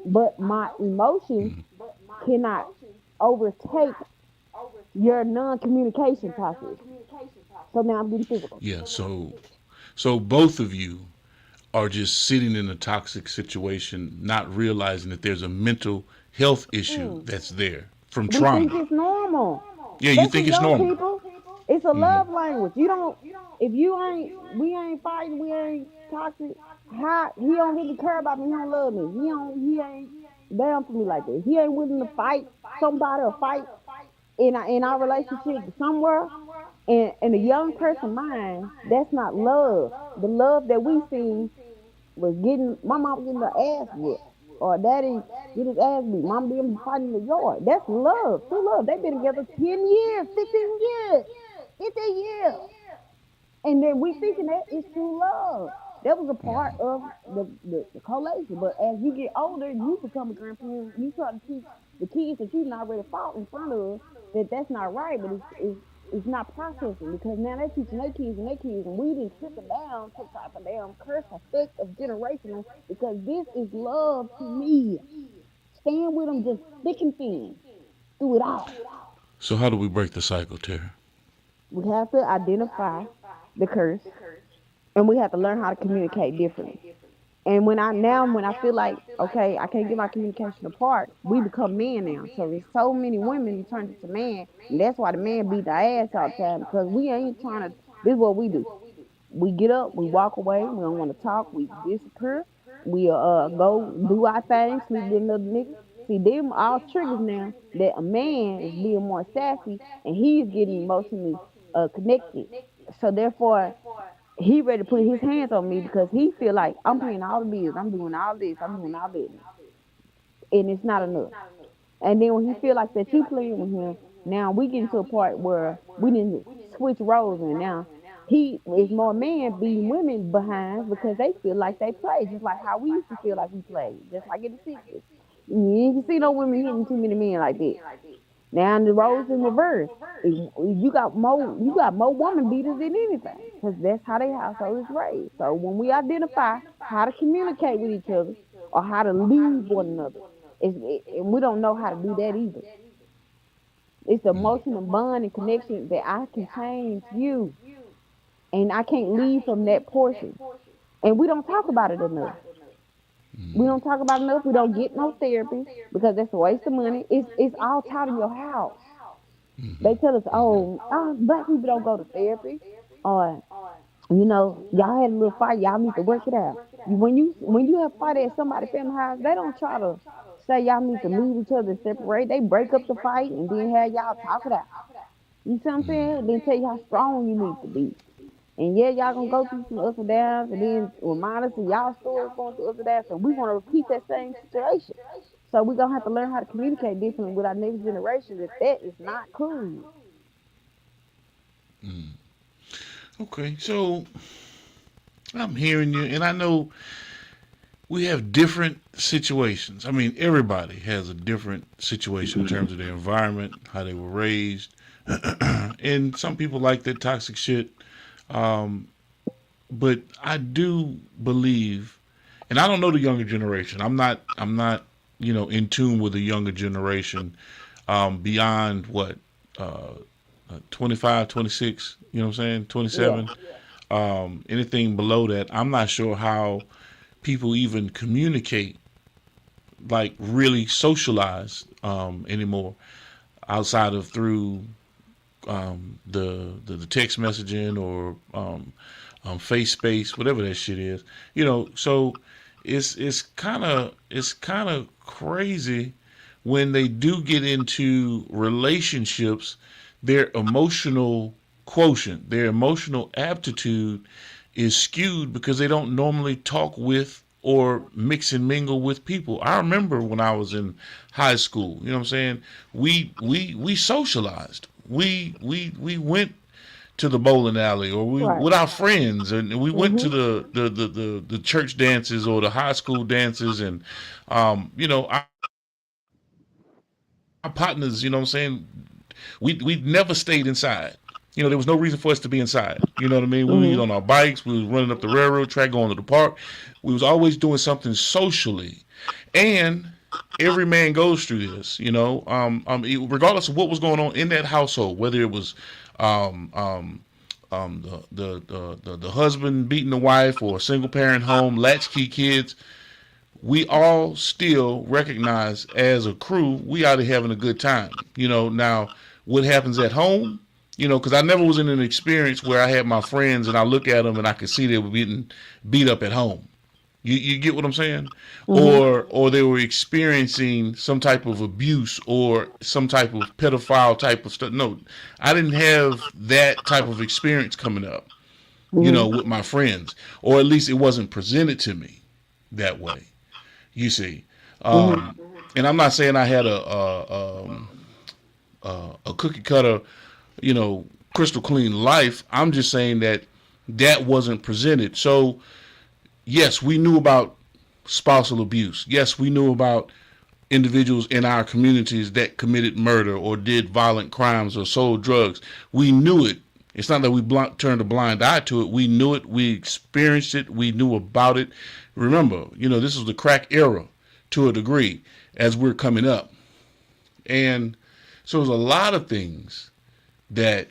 but my emotions cannot overtake your non-communication process. So now I'm getting physical. Yeah. So both of you are just sitting in a toxic situation, not realizing that there's a mental health issue that's there from We think trauma. it's normal. Yeah, you Especially think it's young normal. people. It's a love language. You don't if you ain't we ain't fighting, we ain't toxic, how he don't really care about me, he don't love me. He ain't down for me like that. He ain't willing to fight somebody or fight in our relationship somewhere. And in a young person mind, that's not love. The love that we seen was getting my mom getting her ass whooped. Or daddy get his ass beat. Mom being fighting in the yard. That's love. True love. They've been together 10 years, 15 years, 15 years. And then we thinking that is true love. That was a part of the collation. But as you get older, you become a grandparent. You try to teach the kids that you not already fought in front of that that's not right, but it's not processing because now they're teaching their kids, and we didn't took them down, took out the damn curse effect of generational because this is love to me. Stand with them just thick and thin through it all. So how do we break the cycle, Terry? We have to identify the curse and we have to learn how to communicate differently. And when I feel like okay, I can't get my communication apart, we become men now. So there's so many women who turn into man, and that's why the man beat their ass all the time because we ain't trying to. This is what we do. We get up, we walk away, we don't want to talk, we disappear, we go do our thing, sleep with another nigga. See, them all triggers now that a man is being more sassy and he's getting emotionally connected. So therefore, he ready to put his hands on me because he feel like I'm paying all the bills, I'm doing all this, I'm doing all that, and it's not enough. And then when he feel like that you playing with him, now we get to a part where we didn't switch roles and now he is more man beating women behind because they feel like they play, just like how we used to feel like we played, just like in the 60s. You ain't see no women hitting too many men like that. Now the roles in reverse. You got more woman beaters than anything, because that's how they household is raised. So when we identify how to communicate with each other or how to lead one another, and we don't know how to do that either. It's the emotional bond and connection that I can change you, and I can't leave from that portion. And we don't talk about it enough. We don't talk about it enough. We don't get no therapy because that's a waste of money. It's all taught in your house. They tell us, oh, black people don't go to therapy, or y'all had a little fight, y'all need to work it out. When you have fight at somebody's family house, they don't try to say y'all need to leave each other and separate. They break up the fight and then have y'all talk it out. You see what I'm saying? Then tell you how strong you need to be. And yeah, y'all gonna go through some ups and downs, and then remind us of y'all stories going through ups and downs, and we want to repeat that same situation. So we're gonna have to learn how to communicate differently with our next generation. That is not cool. Okay, so I'm hearing you, and I know we have different situations. I mean, everybody has a different situation in terms of their environment, how they were raised, and some people like that toxic shit. Um, but I do believe, and I don't know the younger generation. I'm not in tune with the younger generation beyond what uh, 25, 26. You know what I'm saying? Yeah. 27. Anything below that, I'm not sure how people even communicate, like really socialize anymore outside of through the text messaging or face space, whatever that shit is. So it's kind of crazy when they do get into relationships. Their emotional quotient, their emotional aptitude is skewed because they don't normally talk with or mix and mingle with people. I remember when I was in high school, you know what I'm saying? We socialized. We went to the bowling alley or we Right. with our friends and we went to Mhm. the church dances or the high school dances and our partners, you know what I'm saying? We never stayed inside. There was no reason for us to be inside. You know what I mean? We was Mhm. on our bikes, we was running up the railroad track, going to the park. We was always doing something socially. And every man goes through this, regardless of what was going on in that household, whether it was um, um, the husband beating the wife or a single parent home, latchkey kids, we all still recognize as a crew we ought to having a good time. Now what happens at home? Because I never was in an experience where I had my friends and I look at them and I could see they were getting beat up at home. You get what I'm saying? Mhm. Or they were experiencing some type of abuse or some type of pedophile type of stuff. No, I didn't have that type of experience coming up, Mhm. with my friends, or at least it wasn't presented to me that way. You see, Mhm. and I'm not saying I had a cookie cutter, crystal clean life. I'm just saying that that wasn't presented. So yes, we knew about spousal abuse. Yes, we knew about individuals in our communities that committed murder or did violent crimes or sold drugs. We knew it. It's not that we turned a blind eye to it. We knew it. We experienced it. We knew about it. Remember, this was the crack era to a degree as we're coming up. And so there's a lot of things that,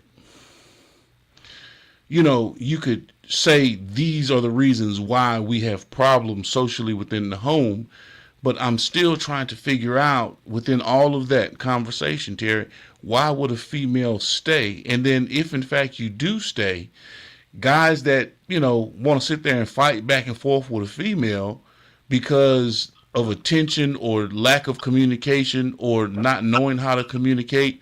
you could say these are the reasons why we have problems socially within the home. But I'm still trying to figure out within all of that conversation, Terry, why would a female stay? And then if in fact you do stay, guys that, want to sit there and fight back and forth with a female because of attention or lack of communication or not knowing how to communicate.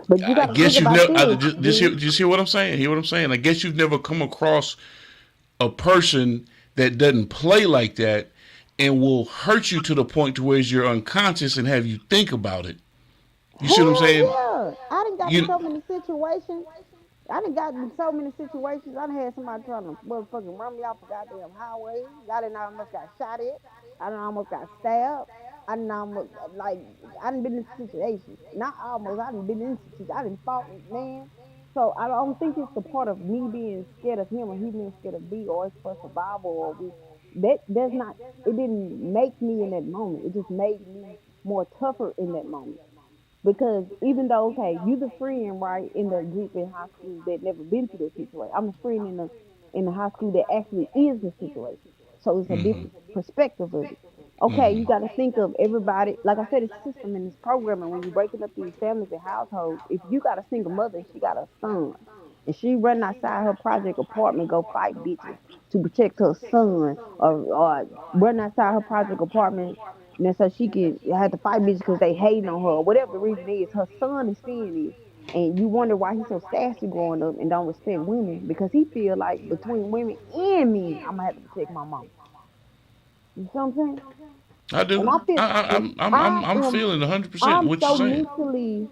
But you I got to think guess you've about never, this, just hear what I'm saying? Hear what I'm saying? I guess you've never come across a person that doesn't play like that and will hurt you to the point to where you're unconscious and have you think about it. You see what I'm Hell saying? yeah. I done got in You so many situations. I done got in so many situations. I done had somebody trying to motherfucking run me off the goddamn highway. I done almost got shot at. I done almost got stabbed. I done almost, like, I done been in situations. Not almost, I done been in situations. I done fought, man. So I don't think it's the part of me being scared of him or he being scared of me or it's for survival or we, that does not, it didn't make me in that moment. It just made me more tougher in that moment. Because even though, okay, you the friend, right, in the group in high school that never been through that situation. I'm a friend in the high school that actually is the situation. So it's a different perspective of it. Okay, you got to think of everybody. Like I said, it's a system in this program, and when you're breaking up these families and households, if you got a single mother and she got a son, and she run outside her project apartment, go fight bitches to protect her son, or run outside her project apartment and then so she can have to fight bitches because they hating on her, or whatever the reason is. Her son is seeing this, and you wonder why he's so sassy growing up and don't respect women because he feel like between women and me, I'm gonna have to protect my mama. You see what I'm saying? I And do. I feel, and I'm feeling 100% I'm what you're so saying. mentally.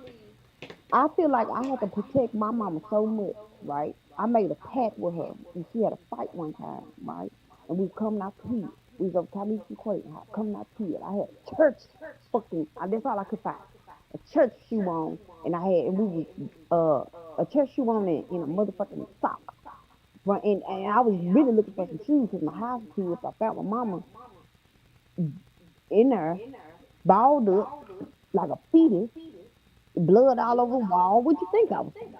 I feel like I had to protect my mama so much, right? I made a pact with her, and she had a fight one time, right? and we was coming out to eat. We was over Talisa Quaker house, coming out to eat. I had church fucking, that's all I could find. A church shoe on, and we was, a church shoe on in a motherfucking sock. And I was really looking for some shoes because my house was too up. I found my mama in there, balled up like a fetus, blood all over the wall. What you think I was thinking?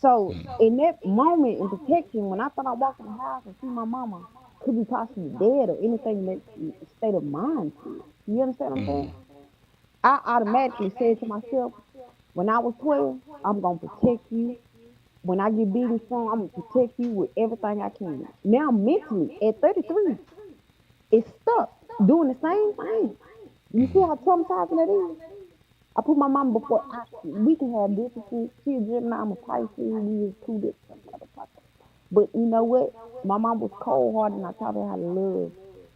So in that moment in protection, when I thought I walked in the house and see my mama could be possibly dead or anything that state of mind to, you understand what I'm saying? I automatically said to myself, when I was 12, I'm gonna protect you. When I get big and strong, I'm gonna protect you with everything I can. Now mentally, at 33, it's stuck doing the same thing. You see how traumatizing that is? I put my mama before we can have differences. She a Gemini, I'm a Pisces, we is two different motherfuckers. But you know what? My mom was cold hearted and I taught her how to love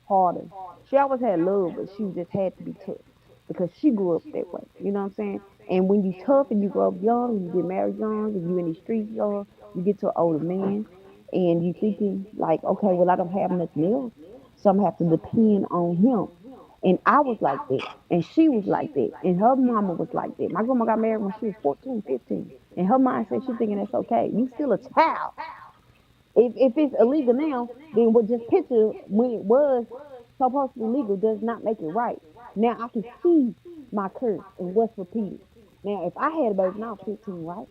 harder. She always had love, but she just had to be tough because she grew up that way. You know what I'm saying? And when you tough and you grow up young and you get married young and you in these streets young, you get to an older man and you thinking like, okay, well I don't have nothing else, so I'm gonna have to depend on him. And I was like that, and she was like that, and her mama was like that. My grandma got married when she was 14, 15, and her mind said she's thinking that's okay. You still a child. If it's illegal now, then what just picture when it was supposed to be legal does not make it right. Now I can see my curse and what's repeated. Now if I had a baby when I was 15, right?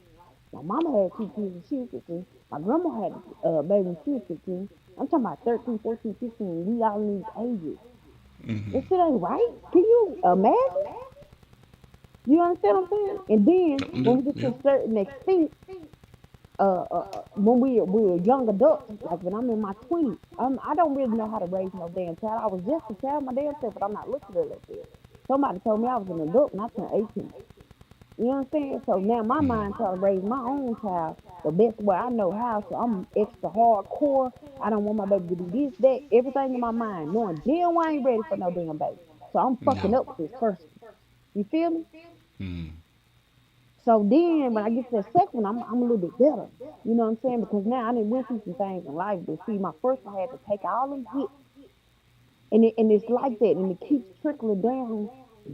My mama had two kids when she was 15. My grandma had a baby when she was 15. I'm talking about 13, 14, 15. We all in these ages. This shit ain't right. Can you imagine? You understand what I'm saying? And then when we get to Yeah. a certain extent, when we're young adults, like when I'm in my 20s, I don't really know how to raise no damn child. I was just a child my damn self, but I'm not looking at it like that. Somebody told me I was an adult when I turned 18. You know what I'm saying? So now my mind trying to raise my own child the best way I know how. So I'm extra hardcore. I don't want my baby to do this, that, everything in my mind, knowing damn well I ain't ready for no damn baby. So I'm fucking No. up with this first one. You feel me? So then when I get to the second one, I'm a little bit better. You know what I'm saying? Because now I didn't went through some things in life. But see, my first one had to take all them hits. And it's like that. And it keeps trickling down,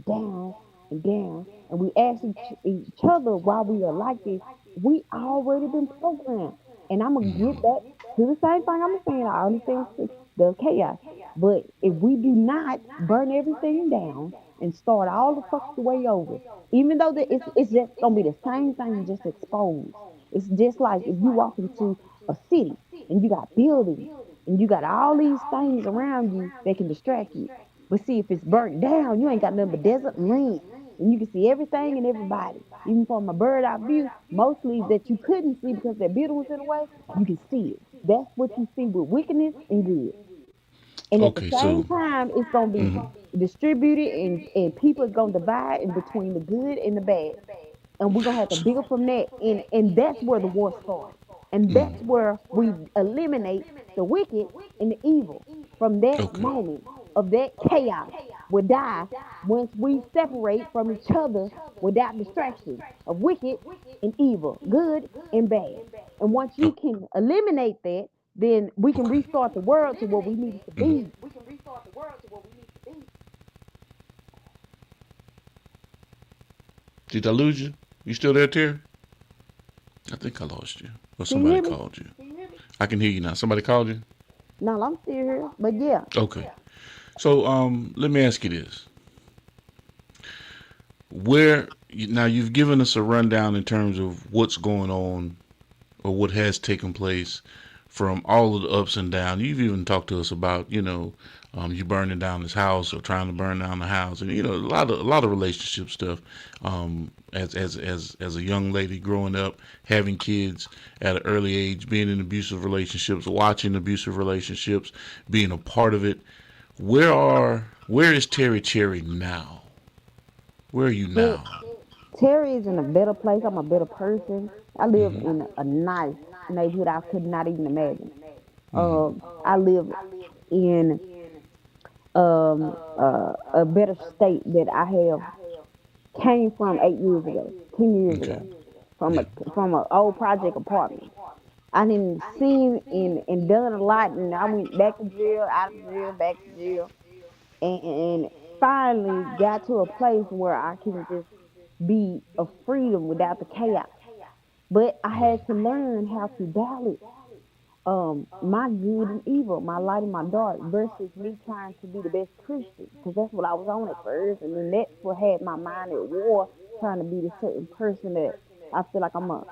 down, and down. And we ask each other why we are like this. We already been programmed. And I'm going to get back to the same thing I'm saying. I understand the chaos. But if we do not burn everything down and start all the fucking way over, even though it's just going to be the same thing, just exposed. It's just like if you walk into a city and you got buildings and you got all these things around you that can distract you. But see, if it's burnt down, you ain't got nothing but desert and land. And you can see everything and everybody. Even from a bird eye view, mostly that you couldn't see because that building was in the way, you can see it. That's what you see with wickedness and good. And at the Okay, same so time, it's gonna be distributed and people is gonna divide in between the good and the bad. And we're gonna have to build from that. And that's where the war starts. And that's where we eliminate the wicked and the evil. From that okay. moment of that chaos will die once we separate from each other without distraction of wicked and evil, good and bad. And once you Oh, can eliminate that, then we can okay. restart the world to what we need it to be. Did I lose you? You still there, Terry? I think I lost you. Or Can you somebody hear me? called you. I can hear you now. Somebody called you? No, I'm still here. But yeah, Okay. So let me ask you this. Now you've given us a rundown in terms of what's going on or what has taken place from all of the ups and downs. You've even talked to us about, you burning down this house or trying to burn down the house, and a lot of relationship stuff. As a young lady growing up, having kids at an early age, being in abusive relationships, watching abusive relationships, being a part of it. Where is Terry Cherry now? Where are you Ter- now? Terry is in a better place. I'm a better person. I live in a nice neighborhood I could not even imagine. I live in a better state that I have came from 8 years ago, 10 years Okay. ago, Yeah. from a old project apartment. I didn't seen and done a lot, and I went back to jail, out of jail, back to jail, and finally got to a place where I can just be of freedom without the chaos. But I had to learn how to balance my good and evil, my light and my dark, versus me trying to be the best Christian, because that's what I was on at first, and then that's what had my mind at war, trying to be the certain person that I feel like I'm a,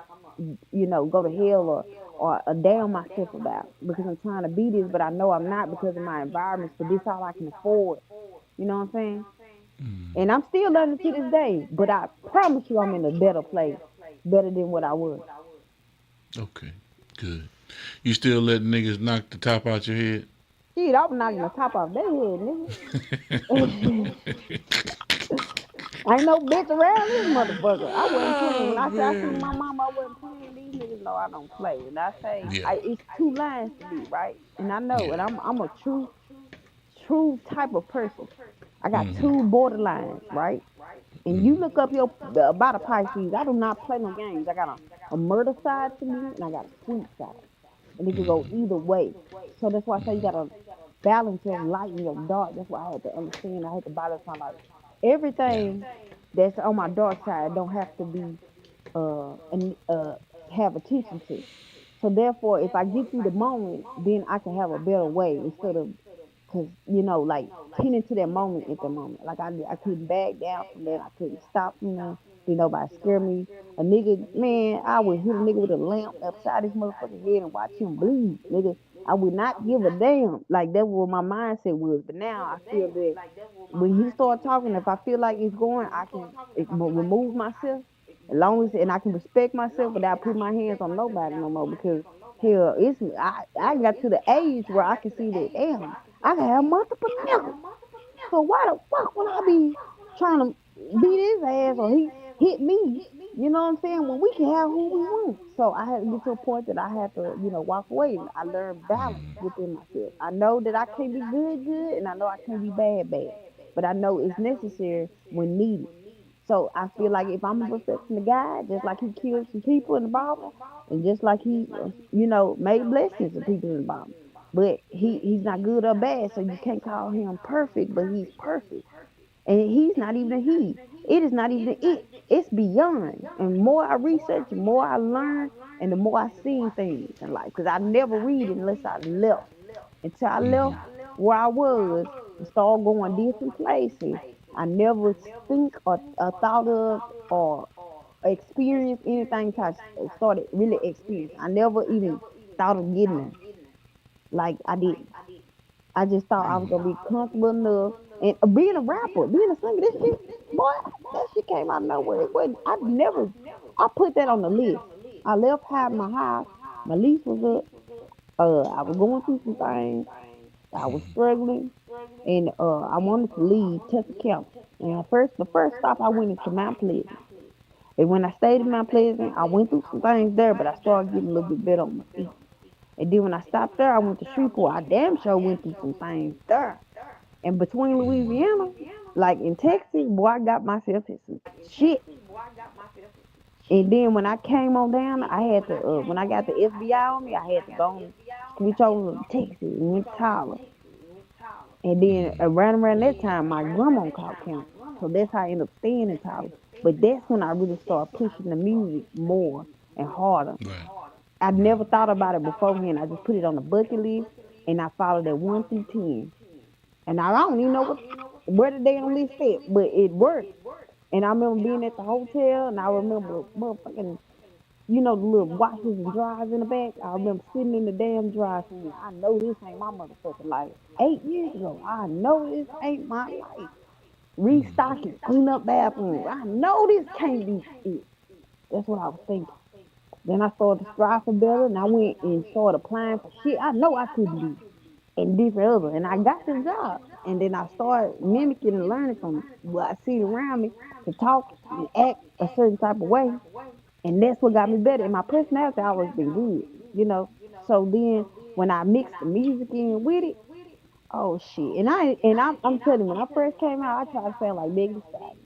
go to hell or damn myself about because I'm trying to be this, but I know I'm not because of my environments. But this all I can afford. You know what I'm saying? And I'm still learning to this day, but I promise you, I'm in a better place, better than what I was. Okay, good. You still letting niggas knock the top out your head? Shit, I was knocking the top off their head, nigga. Ain't no bitch around this motherfucker. I wasn't playing. When Oh I say I seen my man. mama, I wasn't playing. These niggas know I don't play. And I say Yeah. it's two lines to me, right? And I know, and Yeah. I'm a true type of person. I got Mm-hmm. two borderlines, right? And you look up about a Pisces. I do not play no games. I got a murder side to me, and I got a sweet side, and it can go either way. So that's why I say you gotta balance your light and your dark. That's why I had to understand. I had to balance my life. Yeah. Everything that's on my dark side don't have to be and have attention to. So therefore, if I get through the moment, then I can have a better way instead of because like tending to that moment at the moment. Like I couldn't back down from that. I couldn't stop from that. Did nobody scare me? A nigga, man, I would hit a nigga with a lamp upside his motherfucking head and watch him bleed, nigga. I would not give a damn. Like that was what my mindset was. But now I feel that when he start talking, if I feel like it's going, I can remove myself as long as and I can respect myself without putting my hands on nobody no more because hell, I got to the age where I can see that damn, I can have multiple niggas. So why the fuck would I be trying to beat his ass or he hit me? You know what I'm saying? When we can have who we want. So I had to get to a point that I had to, walk away. And I learned balance within myself. I know that I can't be good, and I know I can't be bad. But I know it's necessary when needed. So I feel like if I'm a reflection of God, just like He killed some people in the Bible, and just like He, made blessings of people in the Bible, but He's not good or bad, so you can't call Him perfect, but He's perfect, and He's not even a He. It is not even it. It's beyond. And the more I research, the more I learn, and the more I see things in life, because I never read unless I left. Until I left where I was and started going different places, I never think or thought of or experienced anything until I started really experiencing. I never even thought of getting there. Like I didn't. I just thought I was gonna be comfortable enough. And being a rapper, being a singer, this shit, boy, that shit came out of nowhere. It wasn't, I never, I put that on the list. I left my house. My lease was up. I was going through some things. I was struggling, and I wanted to leave Tucker County. And the first stop I went into Mount Pleasant. And when I stayed in Mount Pleasant, I went through some things there, but I started getting a little bit better on my feet. And then when I stopped there, I went to Shreveport. I damn sure went through some things there. And between Louisiana, like in Texas, boy, I got myself in some shit. And then when I came on down, I had to, when I got the FBI on me, I had to go and switch over to Texas and went to Tyler. And then around that time, my grandma called count. So that's how I ended up staying in Tyler. But that's when I really started pushing the music more and harder. Right. I never thought about it beforehand. I just put it on the bucket list and I followed that 1 through 10. And I don't even know where the damn list at, but it worked. And I remember being at the hotel and I remember motherfucking, the little washers and dryers in the back. I remember sitting in the damn dryer saying, I know this ain't my motherfucking life. 8 years ago, I know this ain't my life. Restocking, clean up bathrooms. I know this can't be it. That's what I was thinking. Then I started to strive for better, and I went and started applying for shit I know I couldn't do, and different other. And I got the job. And then I started mimicking and learning from what I see around me to talk and act a certain type of way. And that's what got me better. And my personality always been good. So then when I mixed the music in with it, oh shit. And I'm telling you, when I first came out, I tried to sound like Megan Thee Stallion.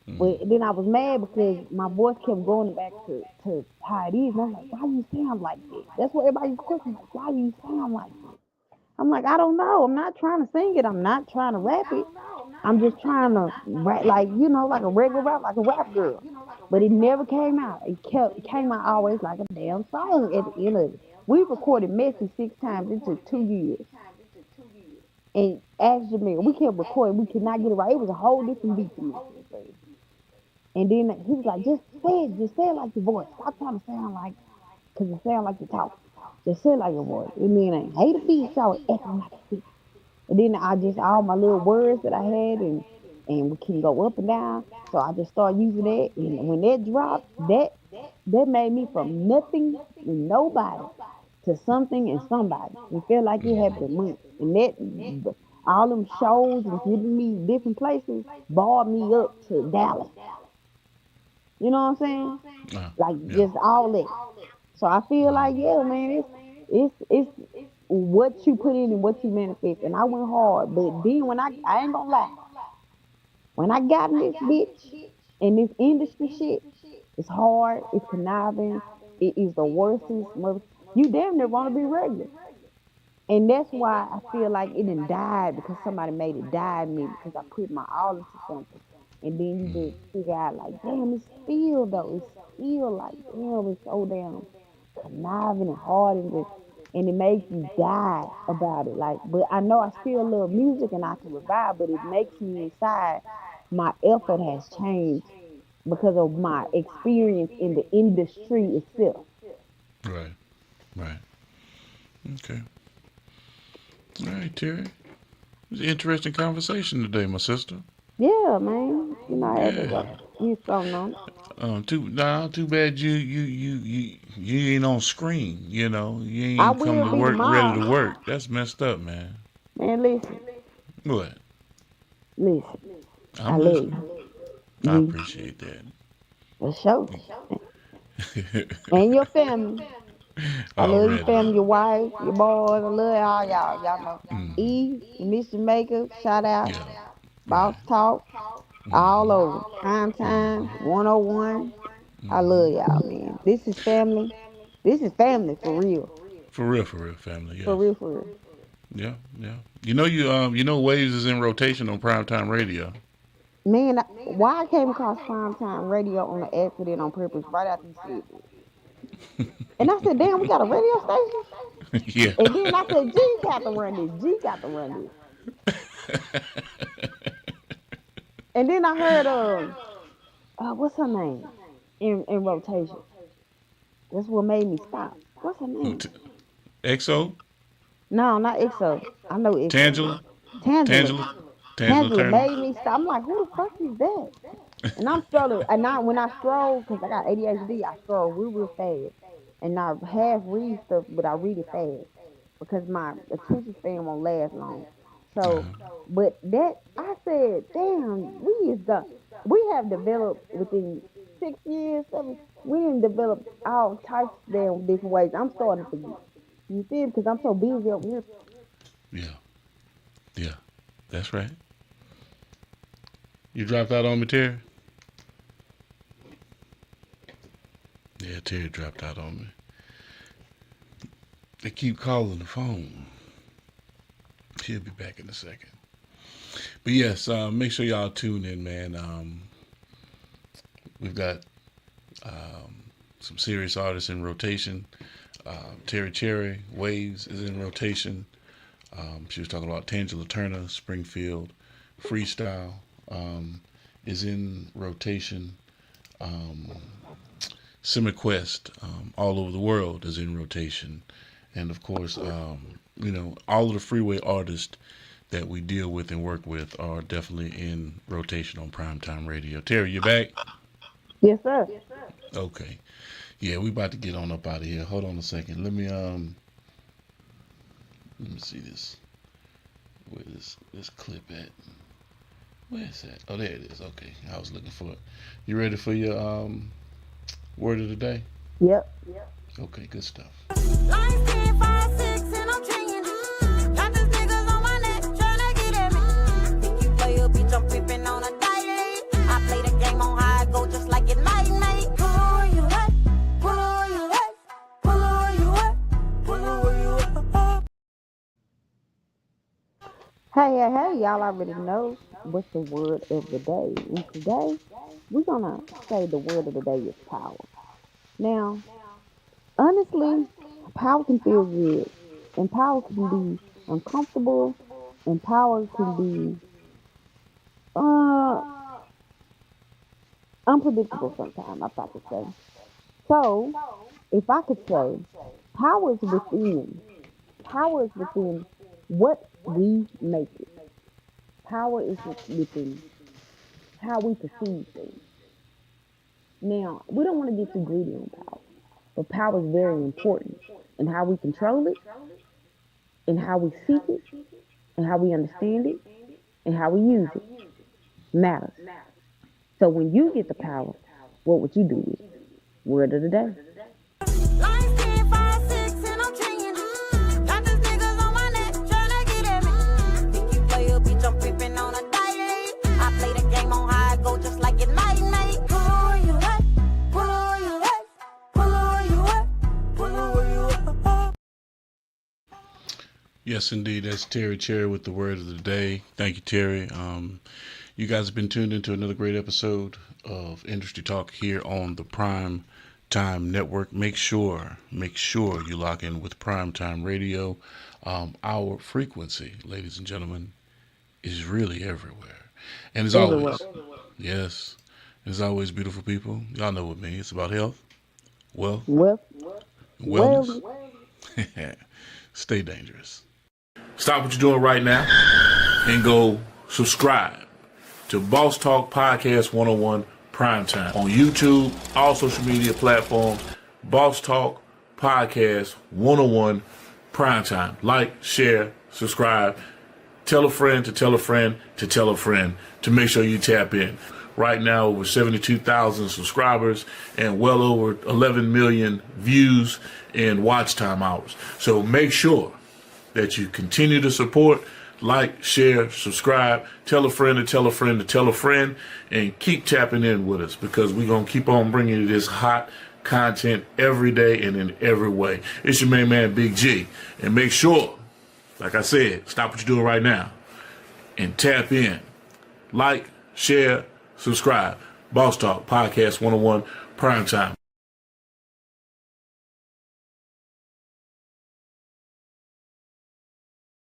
But then I was mad because my voice kept going back to how it is. And I'm like, why you sound like this? That's what everybody questions. Like, why you sound like this? I'm like, I don't know. I'm not trying to sing it. I'm not trying to rap it. I'm just trying to rap like, like a regular rap, like a rap girl. But it never came out. It came out always like a damn song at the end of it. We recorded Messy 6 times. It took 2 years. And ask Jamil, we kept recording. We could not get it right. It was a whole different beat to me. And then he was like, just say it like your voice. Stop trying to sound like, because it sound like you talk. Just say it like your voice. It mean I hate a beat, so it acting like a beat. And then I just, all my little words that I had, and we can go up and down. So I just started using that. And when that dropped, that made me from nothing and nobody to something and somebody. It felt like it happened a month. And that, all them shows and giving me different places, barred me up to Dallas. You know what I'm saying? Like just all that. So I feel like, yeah, man, it's what you put in and what you manifest. And I went hard, but then when I ain't gonna lie, when I got in this bitch and this industry shit, it's hard, it's conniving, it is the worstest. You damn near want to be regular. And that's why I feel like it done died, because somebody made it die in me, because I put my all into something. And then you just figure out like, damn, it's still though. It's still like, damn, it's so damn conniving and hard, and it makes you die about it. Like, but I know I still love music and I can revive, but it makes me inside, my effort has changed because of my experience in the industry itself. Right. Okay. All right, Terry. It was an interesting conversation today, my sister. Yeah, man. You something on. Too bad you ain't on screen. You I ain't will come to be work tomorrow. ready to work. That's messed up, man. Man, listen. What? Listen. I'm I love listening. you. I appreciate that. For sure. And your family. I love your family, your wife, your boys. I love all y'all. Y'all know. Miss Jamaica, shout out. Yeah. Boss Talk. All over. Prime Time, 101. I love y'all, man. This is family. This is family for real. For real, family. Yeah. For real. Yeah. You know, Waves is in rotation on Primetime Radio. Man, why I came across Primetime Radio on the accident on purpose right after you said it. And I said, damn, we got a radio station? Yeah. And then I said, G got to run this. And then I heard, what's her name? In rotation. That's what made me stop. What's her name? EXO? No, not EXO. I know EXO. Tangela Tangela Turner. made me stop. I'm like, who the fuck is that? And I'm scrolling. And when I scroll, because I got ADHD, I scroll real fast. And I half read stuff, but I read it fast because my attention span won't last long. So, but that, I said, damn, we have developed within 6 years, 7, we didn't develop all types of damn different ways. I'm starting to forget. You see, because I'm so busy over here. Yeah, that's right. You dropped out on me, Terry? Yeah, Terry dropped out on me. They keep calling the phone. She'll be back in a second. But yes, make sure y'all tune in, man. We've got some serious artists in rotation. Terry Cherry, Waves is in rotation. She was talking about Tangela Turner, Springfield. Freestyle is in rotation. SimmerQuest, all over the world, is in rotation. And of course, all of the freeway artists that we deal with and work with are definitely in rotation on Primetime Radio. Terry, you back? Yes, sir. Okay. Yeah, we about to get on up out of here. Hold on a second. Let me see this. Where this clip at? Where is that? Oh, there it is. Okay. I was looking for it. You ready for your word of the day? Yep. Okay, good stuff. Life 10, 5, 6, and I'm changing. Got these niggas on my neck tryna get at me. Think you play a bitch, I'm creeping on a daily. I play the game Hey, y'all already know what's the word of the day. And today, we're gonna say the word of the day is power. Now, honestly, power can feel good, and power can be uncomfortable, and power can be uh unpredictable sometimes, I thought to say. So, if I could say, power is within. Power is within what we make it. Power is within how we perceive things. Now, we don't want to get too greedy on power, but power is very important in how we control it, in how we seek it, and how we understand it, and how we use it. Matters. So when you get the power, what would you do with it? Word of the day. Lines 10, 5, 6, and I'm changing. Got these niggas on my neck tryna get at me. Think you play a bitch, I'm creeping on a daily. I play the game on high, go just like it night. Pull on you up, pull on you up, pull on you up, pull on you up. Yes, indeed. That's Terry Cherry with the word of the day. Thank you, Terry. You guys have been tuned into another great episode of Industry Talk here on the Prime Time Network. Make sure you lock in with Prime Time Radio. Our frequency, ladies and gentlemen, is really everywhere. And as always, yes, as always, beautiful people, y'all know what me. It's about health, wealth, wellness. Stay dangerous. Stop what you're doing right now and go subscribe to Boss Talk Podcast 101 Primetime on YouTube, all social media platforms. Boss Talk Podcast 101 Primetime. Like, share, subscribe. Tell a friend to tell a friend to tell a friend to make sure you tap in. Right now, over 72,000 subscribers and well over 11 million views and watch time hours. So make sure that you continue to support, like, share, subscribe, tell a friend to tell a friend to tell a friend, and keep tapping in with us because we're going to keep on bringing you this hot content every day and in every way. It's your main man, Big G. And make sure, like I said, stop what you're doing right now and tap in. Like, share, subscribe. Boss Talk Podcast 101 Primetime.